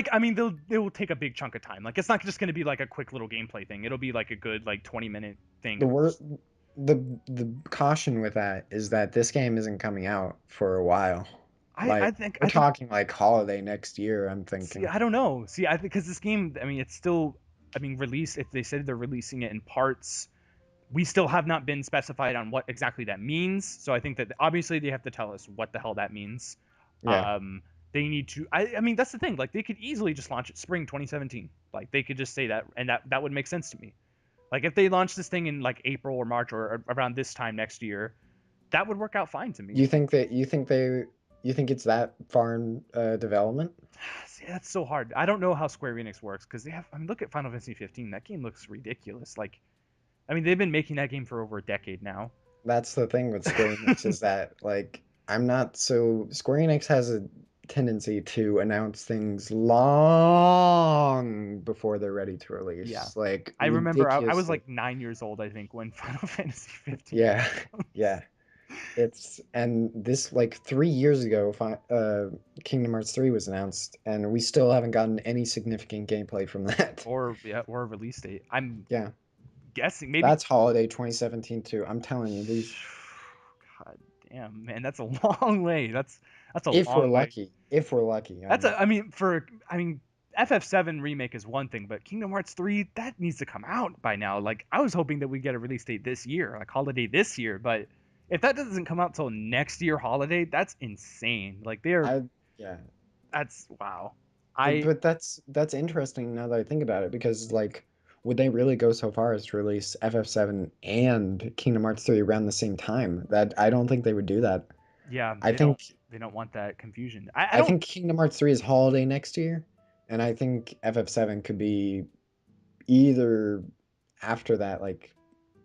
they will take a big chunk of time. Like, it's not just going to be like a quick little gameplay thing. It'll be like a good like 20-minute thing. The word, the caution with that is that this game isn't coming out for a while. Like we're I think talking like holiday next year, I'm see, thinking. I don't know. See, I think because this game, I mean, it's still, I mean, released. If they said they're releasing it in parts, we still have not been specified on what exactly that means. So I think that obviously they have to tell us what the hell that means. Yeah. Um, they need to. I mean, that's the thing. Like, they could easily just launch it spring 2017. Like, they could just say that, and that would make sense to me. Like, if they launched this thing in like April or March or around this time next year, that would work out fine to me. You think it's that far in development? See, that's so hard. I don't know how Square Enix works because they have. I mean, look at Final Fantasy 15. That game looks ridiculous. Like, I mean, they've been making that game for over a decade now. That's the thing with Square Enix is that like I'm not so Square Enix has a tendency to announce things long before they're ready to Yeah, release. Like I remember I was ridiculously. like 9 years old, I think, when Final Fantasy 15 Yeah. came out. Yeah. It's and this like 3 years ago, Kingdom Hearts 3 was announced, and we still haven't gotten any significant gameplay from that. Or yeah, or a release date. I'm Yeah, guessing maybe. that's holiday 2017 too. I'm telling you, these God damn, man, that's a long way. That's a if we're long way. lucky, if we're lucky. I That's mean, a. I mean, FF7 remake is one thing, but Kingdom Hearts 3 that needs to come out by now. Like, I was hoping that we get a release date this year, like holiday this year, but if that doesn't come out till next year holiday, that's insane. Like, they're I yeah, that's wow. I but that's interesting now that I think about it because like, would they really go so far as to release FF7 and Kingdom Hearts 3 around the same time? That I don't think they would do that. Yeah, I think they don't want that confusion. I I don't. think Kingdom Hearts 3 is holiday next year, and I think FF7 could be either after that, like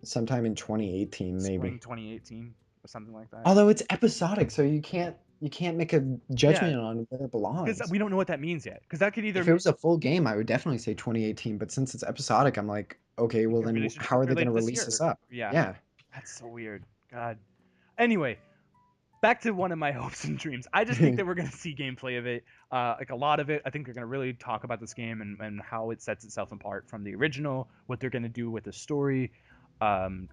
sometime in 2018, Spring maybe. 2018 or something like that. Although it's episodic, so you can't make a Yeah, judgment on where it because belongs. we don't know what that means yet. Because that could either If it was a full game, I would definitely say 2018, but since it's episodic, I'm like, okay, we well could then release it how are they going to later this release this year. up? Yeah, Yeah, that's so weird. God. Anyway, back to one of my hopes and dreams. I just think that we're gonna see gameplay of it, like a lot of it. I think they're gonna really talk about this game and how it sets itself apart from the original, what they're gonna do with the story.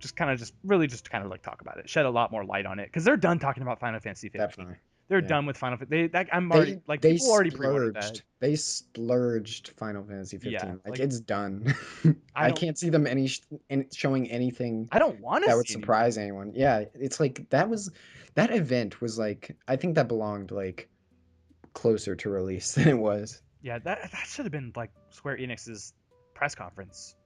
Just really just kind of like talk about it, shed a lot more light on it, because they're done talking about Final Fantasy 15. definitely. They're Yeah. done with Final Fantasy. I'm already like They people already pre-ordered that. splurged. They splurged Final Fantasy Yeah, 15. Like like it's done. I I don't can't see them showing anything I don't want to that would see any more. surprise anyone. Yeah, it's like that event was like I think that belonged like closer to release than it was. Yeah, that should have been like Square Enix's press conference.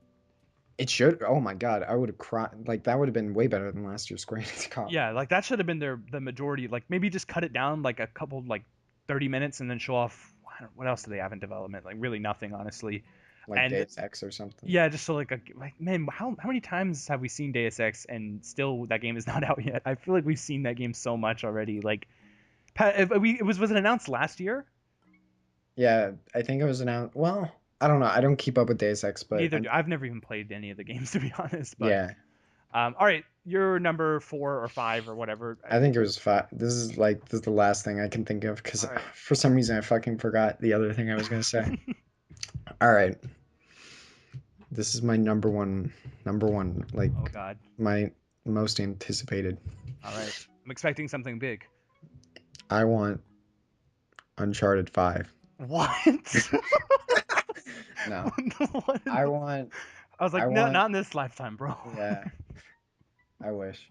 It should. Oh my God, I would have cried. Like that would have been way better than last year's Square Enix Con. Yeah, like that should have been the majority. Like, maybe just cut it down like a couple, like 30 minutes, and then show off what else do they have in development? Like, really nothing, honestly. Like And Deus Ex or something. yeah, just so like man, how many times have we seen Deus Ex and still that game is not out yet? I feel like we've seen that game so much already. Like, was it announced last year? Yeah, I think it was announced. Well, I don't know. I don't keep up with Deus Ex, but Neither do I've never even played any of the games, to be honest. But yeah, all right, you're number 4 or 5 or whatever. I think it was five. This is the last thing I can think of because All right. for some reason I fucking forgot the other thing I was gonna say. All right, this is my number one, like Oh God. my most anticipated. All right. I'm expecting something big. I want Uncharted 5. What? No, What in I the- want I was I like, no, want not in this lifetime, bro. yeah, I wish.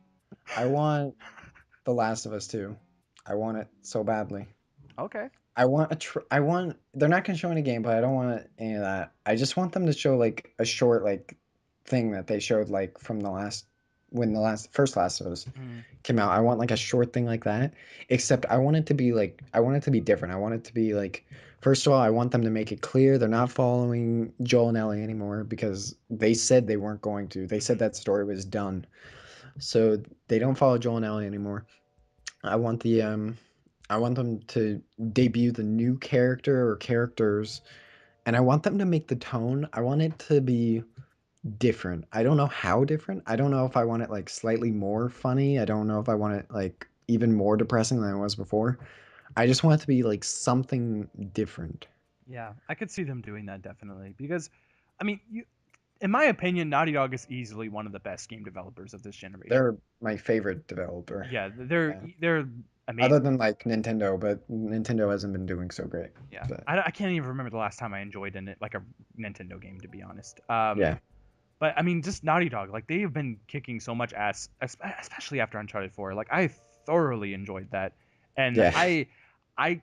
I want The Last of Us 2. I want it so badly. Okay. I want they're not gonna show any gameplay. I don't want any of that. I just want them to show like a short like thing that they showed like from the last when the first Last of Us Mm, came out. I want like a short thing like that. Except I want it to be like I want it to be different. I want it to be like first of all, I want them to make it clear they're not following Joel and Ellie anymore because they said they weren't going to. They said mhm. that story was done. So they don't follow Joel and Ellie anymore. I want the I want them to debut the new character or characters, and I want them to make the tone. I want it to be different. I don't know how different. I don't know if I want it like slightly more funny. I don't know if I want it like even more depressing than it was before. I just want it to be like something different. Yeah, I could see them doing that definitely because, I mean, in my opinion, Naughty Dog is easily one of the best game developers of this generation. They're my favorite developer. Yeah, Yeah. they're Other amazing. than like Nintendo, but Nintendo hasn't been doing so great. Yeah, But I can't even remember the last time I enjoyed like a Nintendo game, to be honest. yeah, But I mean, just Naughty Dog, like they have been kicking so much ass, especially after Uncharted 4. Like I thoroughly enjoyed that, and yeah. I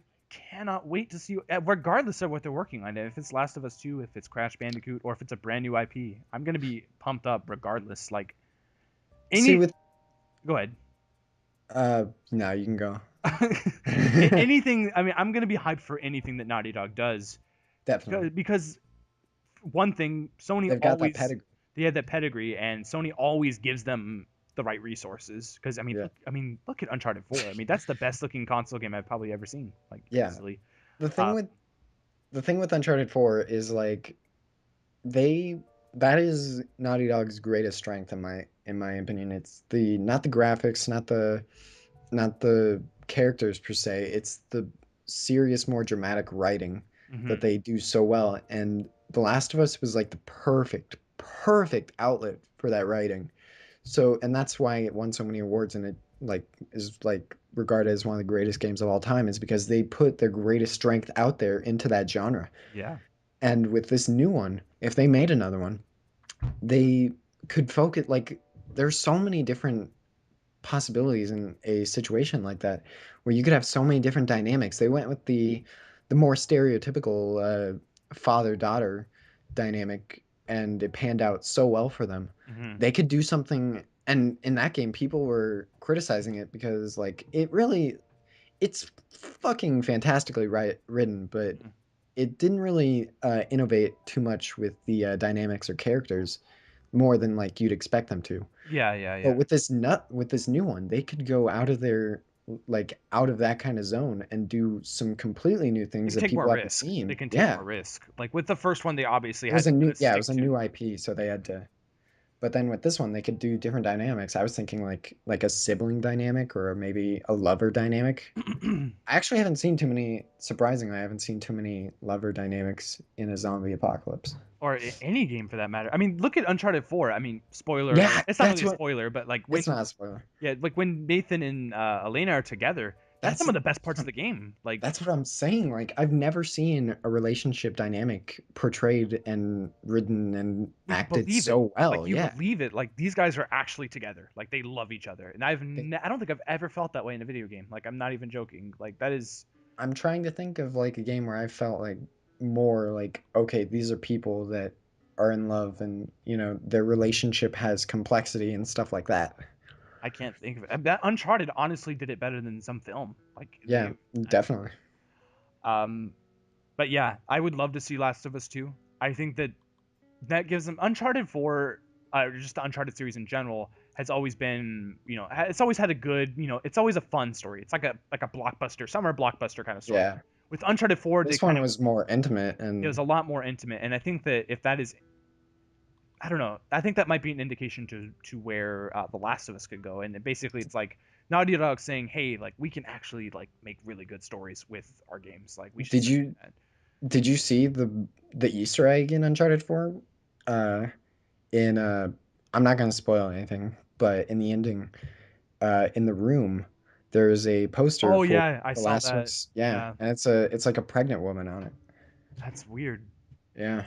cannot wait to see, regardless of what they're working on. If it's Last of Us 2, if it's Crash Bandicoot, or if it's a brand new IP, I'm gonna be pumped up regardless. Like See any, with go ahead. no, you can go. Anything. I mean, I'm gonna be hyped for anything that Naughty Dog does Definitely. because one thing, Sony They've got that always, pedigree. they had that pedigree, and Sony always gives them the right resources. Because Yeah. I mean, look at Uncharted 4. I mean, that's the best looking console game I've probably ever seen, like Yeah. easily. The thing Uh, with the thing with Uncharted 4 is like they that is Naughty Dog's greatest strength in my opinion. It's the not the graphics, not the characters per se. It's the serious, more dramatic writing that mhm. they do so well. And The Last of Us was like the perfect outlet for that writing. So, and that's why it won so many awards and it like is like regarded as one of the greatest games of all time is because they put their greatest strength out there into that genre. Yeah, And with this new one, if they made another one, they could focus like there's so many different possibilities in a situation like that where you could have so many different dynamics. They went with the more stereotypical father-daughter dynamic and it panned out so well for them. mhm. They could do something and in that game people were criticizing it because like it's fucking fantastically written, but Mhm. it didn't really innovate too much with the dynamics or characters more than like you'd expect them to. Yeah, yeah, But yeah. with this new one, they could go out of their like out of that kind of zone and do some completely new They things can that take more people haven't risk. They seen. can take Yeah. more risk. Like with the first one, they obviously It was had a to kind new of yeah, it stick was a new to. IP, so they had to but then with this one they could do different dynamics. I was thinking like a sibling dynamic or maybe a lover dynamic. I actually haven't seen too many surprisingly, I haven't seen too many lover dynamics in a zombie apocalypse. Or any game for that matter. I mean, look at Uncharted 4. I mean, spoiler alert. Yeah, It's not that's really a what spoiler, but like it's when, not a spoiler. yeah, like when Nathan and Elena are together, that's That's some of the best that's parts what of the game. Like That's what I'm saying. Like, I've never seen a relationship dynamic portrayed and written and you acted believe it. so well. Like you Yeah. believe it. Like these guys are actually together. Like they love each other. And They- I don't think I've ever felt that way in a video game. Like I'm not even joking. Like that is, I'm trying to think of like a game where I felt like more like, okay, these are people that are in love and, you know, their relationship has complexity and stuff like that. I can't think of it. That Uncharted honestly did it better than some film. Like Yeah, definitely. um, but yeah, I would love to see Last of Us 2. I think that gives them Uncharted 4, just the Uncharted series in general has always been, it's always had a good, it's always a fun story. It's like a blockbuster, summer blockbuster kind of story. Yeah. With Uncharted 4, they This kind one of, was more intimate it was and a lot more intimate, and I think that if that is, I don't know, I think that might be an indication to where The Last of Us could go, and basically it's like Naughty Dog saying, hey, like we can actually like make really good stories with our games, like we should did start you doing that. did you see the Easter egg in Uncharted 4? Uh in I'm not gonna spoil anything, but in the ending, in the room, there's a poster Oh for yeah, I The saw Last of that. Us. Yeah, Yeah, and it's like a pregnant woman on it. that's weird. Yeah.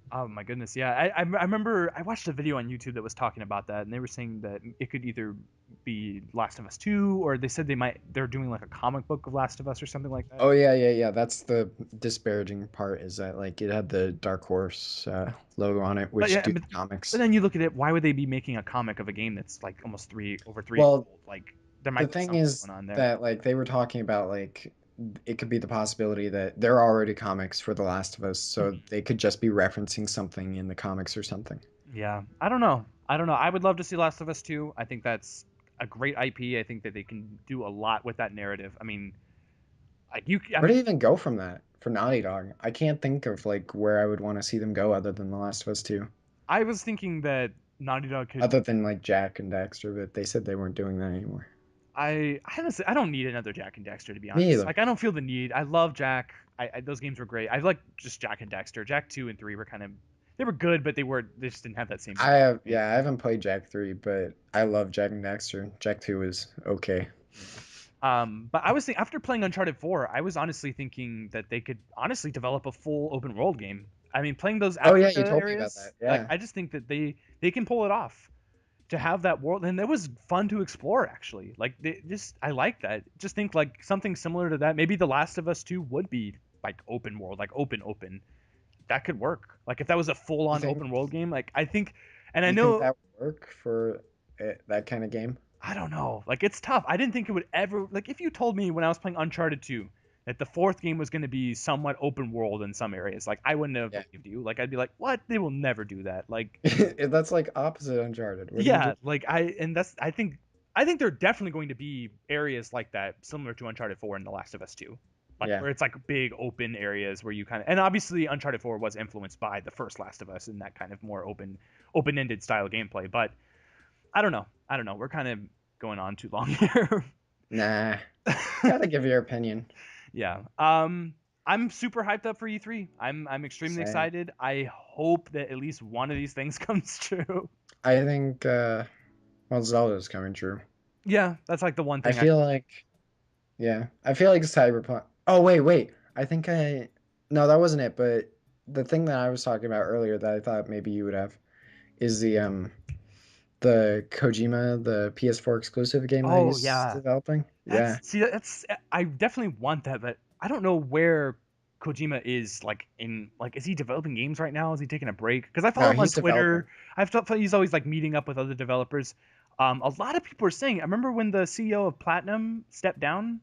Oh my goodness, yeah. I remember I watched a video on YouTube that was talking about that, and they were saying that it could either be Last of Us 2, or they said they're doing like a comic book of Last of Us or something like that. Oh yeah, yeah, yeah. That's the disparaging part is that like it had the Dark Horse logo on it, But which yeah, do the but comics. then you look at it, why would they be making a comic of a game that's like almost 3 years Well, old? Like there the might be thing something is going on there. that like they were talking about like it could be the possibility that there are already comics for The Last of Us, so Mhm. they could just be referencing something in the comics or something. Yeah, I don't know. I don't know. I would love to see Last of Us 2. I think that's a great IP. I think that they can do a lot with that narrative. I mean, like I Where do mean, you even go from that for Naughty Dog? I can't think of like where I would want to see them go other than The Last of Us 2. I was thinking that Naughty Dog could. Other than like Jack and Dexter, but they said they weren't doing that anymore. I honestly I don't need another Jack and Dexter, to be Me honest. either. Like I don't feel the need. I love Jack. Those games were great. I like just Jack and Dexter. Jack 2 and 3 were kind of, they were good, but they just didn't have that same I impact have for me. yeah, I haven't played Jack 3, but I love Jack and Dexter. Jack 2 is okay. But I was thinking, after playing Uncharted 4, I was honestly thinking that they could honestly develop a full open world game. I mean, playing those Oh yeah, Africa you told me about that. areas, like Yeah. I just think that they can pull it off to have that world, and it was fun to explore actually. Like they just I like that. Just think like something similar to that. Maybe The Last of Us 2 would be like open world, like open. That could work. Like if that was a full You on think open world game, like I think, and I you think know that would work for that kind of game? I don't know. Like it's tough. I didn't think it would ever like if you told me when I was playing Uncharted 2 that the fourth game was going to be somewhat open world in some areas, like I wouldn't have Yeah. believed you. Like I'd be like, "What? They will never do that." Like That's like opposite Uncharted. What do you yeah, just like I think there are definitely going to be areas like that similar to Uncharted 4 and The Last of Us 2. Like Yeah. where it's like big open areas where you kind of and obviously Uncharted 4 was influenced by the first Last of Us in that kind of more open-ended style gameplay, but I don't know. I don't know. We're kind of going on too long here. Nah. Gotta give your opinion. Yeah. I'm super hyped up for E3. I'm extremely Same. excited. I hope that at least one of these things comes true. I think well, Zelda's coming true. Yeah, that's like the one I thing I feel like yeah. I feel like Cyberpunk. Oh wait. I think I no, that wasn't it, but the thing that I was talking about earlier that I thought maybe you would have is the Kojima, the PS4 exclusive game that Oh, he's yeah. developing. Yeah. That's I definitely want that, but I don't know where Kojima is like in like is he developing games right now? Is he taking a break? Because I follow No, him on he's developing. Twitter. I've thought he's always like meeting up with other developers. A lot of people are saying. I remember when the CEO of Platinum stepped down.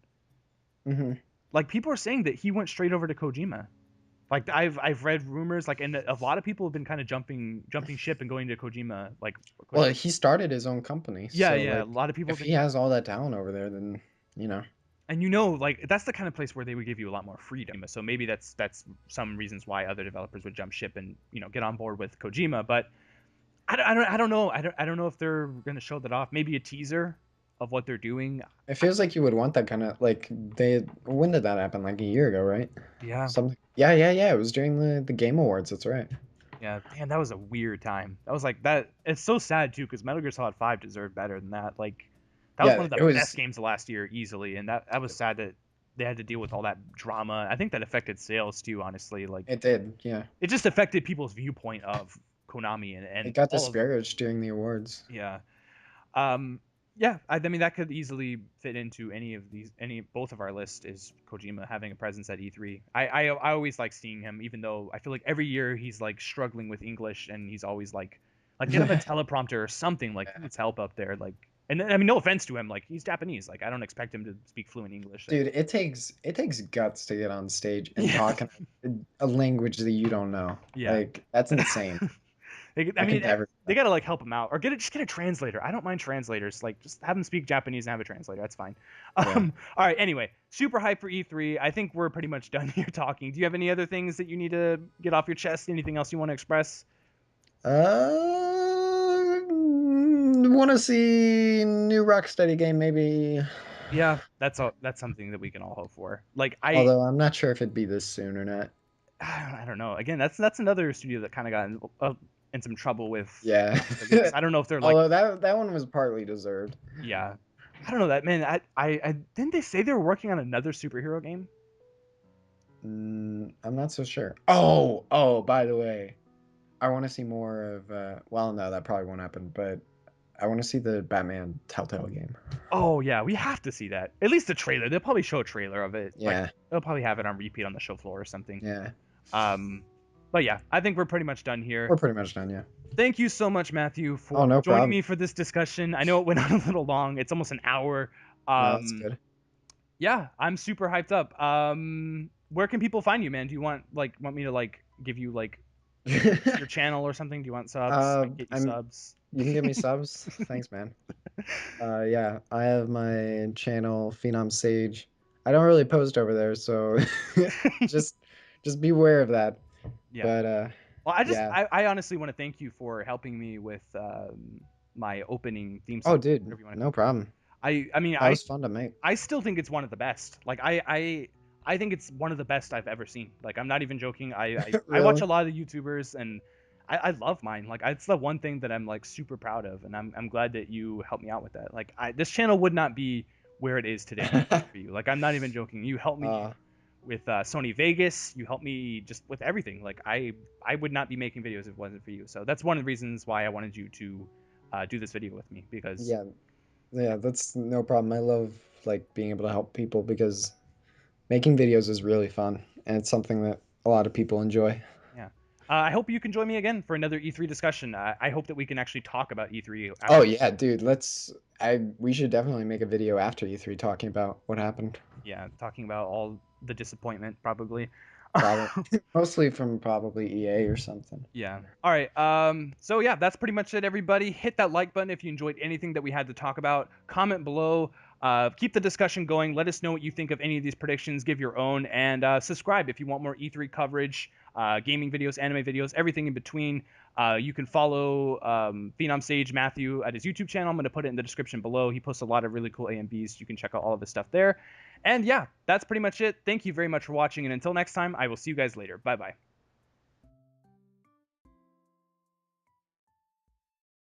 Hmm. Like people are saying that he went straight over to Kojima. Like I've read rumors like and a lot of people have been kind of jumping ship and going to Kojima like Well, Kojima. he started his own company, Yeah, so yeah. A like lot of people have if he been has all that talent over there, then you know. and like that's the kind of place where they would give you a lot more freedom. So maybe that's some reasons why other developers would jump ship and get on board with Kojima. But I don't know. I don't know if they're gonna show that off. Maybe a teaser of what they're doing. It feels like you would want that kind of like they when did that happen? Like a year ago, right? Yeah, Something. Yeah. It was during the Game Awards. That's right. yeah. Man, that was a weird time. That was like that. It's so sad too because Metal Gear Solid 5 deserved better than that. Like that was Yeah, one of the it best was. games of last year easily, and that was sad that they had to deal with all that drama. I think that affected sales too. Honestly, like It did. Yeah, it just affected people's viewpoint of Konami it and got all of them. disparaged during the awards. Yeah. Um, yeah. I mean, that could easily fit into any both of our list is Kojima having a presence at E3. I always like seeing him, even though I feel like every year he's like struggling with English and he's always like get him a Yeah, teleprompter or something. Like he needs help up there. Like, and I mean, no offense to him, like he's Japanese. Like I don't expect him to speak fluent English. Like, dude, it takes guts to get on stage and yeah, talk in a language that you don't know. yeah. Like that's insane. I I mean, could never. they gotta like help him out or just get a translator. I don't mind translators. Like, just have him speak Japanese and have a translator. That's fine. Yeah. All right. Anyway, super hype for E3. I think we're pretty much done here talking. Do you have any other things that you need to get off your chest? Anything else you want to express? Want to see new Rocksteady game maybe? Yeah, that's something that we can all hope for. Like, Although I'm not sure if it'd be this soon or not. I don't know. Again, that's another studio that kind of got in some trouble with Yeah. release. I don't know if they're like, Although that one was partly deserved. yeah. I don't know that man. I didn't they say they were working on another superhero game? I'm not so sure. Oh, by the way, I want to see more of. Well, no, that probably won't happen. But I want to see the Batman Telltale game. Oh yeah, we have to see that. At least a trailer. They'll probably show a trailer of it. Like Yeah, they'll probably have it on repeat on the show floor or something. yeah. Um, but yeah, I think we're pretty much done We're here. pretty much done. Yeah. Thank you so much, Matthew, Oh, for no joining problem. me for this discussion. I know it went on a little long. It's almost an hour. No, that's Um, good. yeah, I'm super hyped up. Where can people find you, man? Do you want me to like give you like your channel or something? Do you want subs? I can get you I'm. subs. You can give me subs. Thanks, man. Yeah, I have my channel PhenomSage. I don't really post over there, so just just beware of that. Yeah. But Well, yeah. I honestly want to thank you for helping me with my opening theme Oh, song, dude, whatever you want to no call it. problem. I mean That was fun to make. I still think it's one of the best. Like I think it's one of the best I've ever seen. Like I'm not even joking. I watch Really? a lot of YouTubers and I love mine. Like it's the one thing that I'm like super proud of, and I'm glad that you helped me out with that. Like this channel would not be where it is today for you. Like, I'm not even joking. You helped me uh, with Sony Vegas. You helped me just with everything. Like, I would not be making videos if it wasn't for you. So that's one of the reasons why I wanted you to do this video with me, because yeah, yeah, that's no problem. I love like being able to help people because making videos is really fun and it's something that a lot of people enjoy. yeah. I hope you can join me again for another E3 discussion. I hope that we can actually talk about E3 Oh after. yeah, dude, we should definitely make a video after E3 talking about what happened. Yeah, talking about all the disappointment, probably. Probably mostly from probably EA or something. Yeah. All right. So yeah, that's pretty much it, everybody. Hit that like button if you enjoyed anything that we had to talk about. Comment below. Keep the discussion going. Let us know what you think of any of these predictions. Give your own, and subscribe if you want more E3 coverage, gaming videos, anime videos, everything in between. You can follow PhenomSage Matthew at his YouTube channel. I'm going to put it in the description below. He posts a lot of really cool AMVs. You can check out all of his stuff there. And yeah, that's pretty much it. Thank you very much for watching, and until next time, I will see you guys later. Bye bye.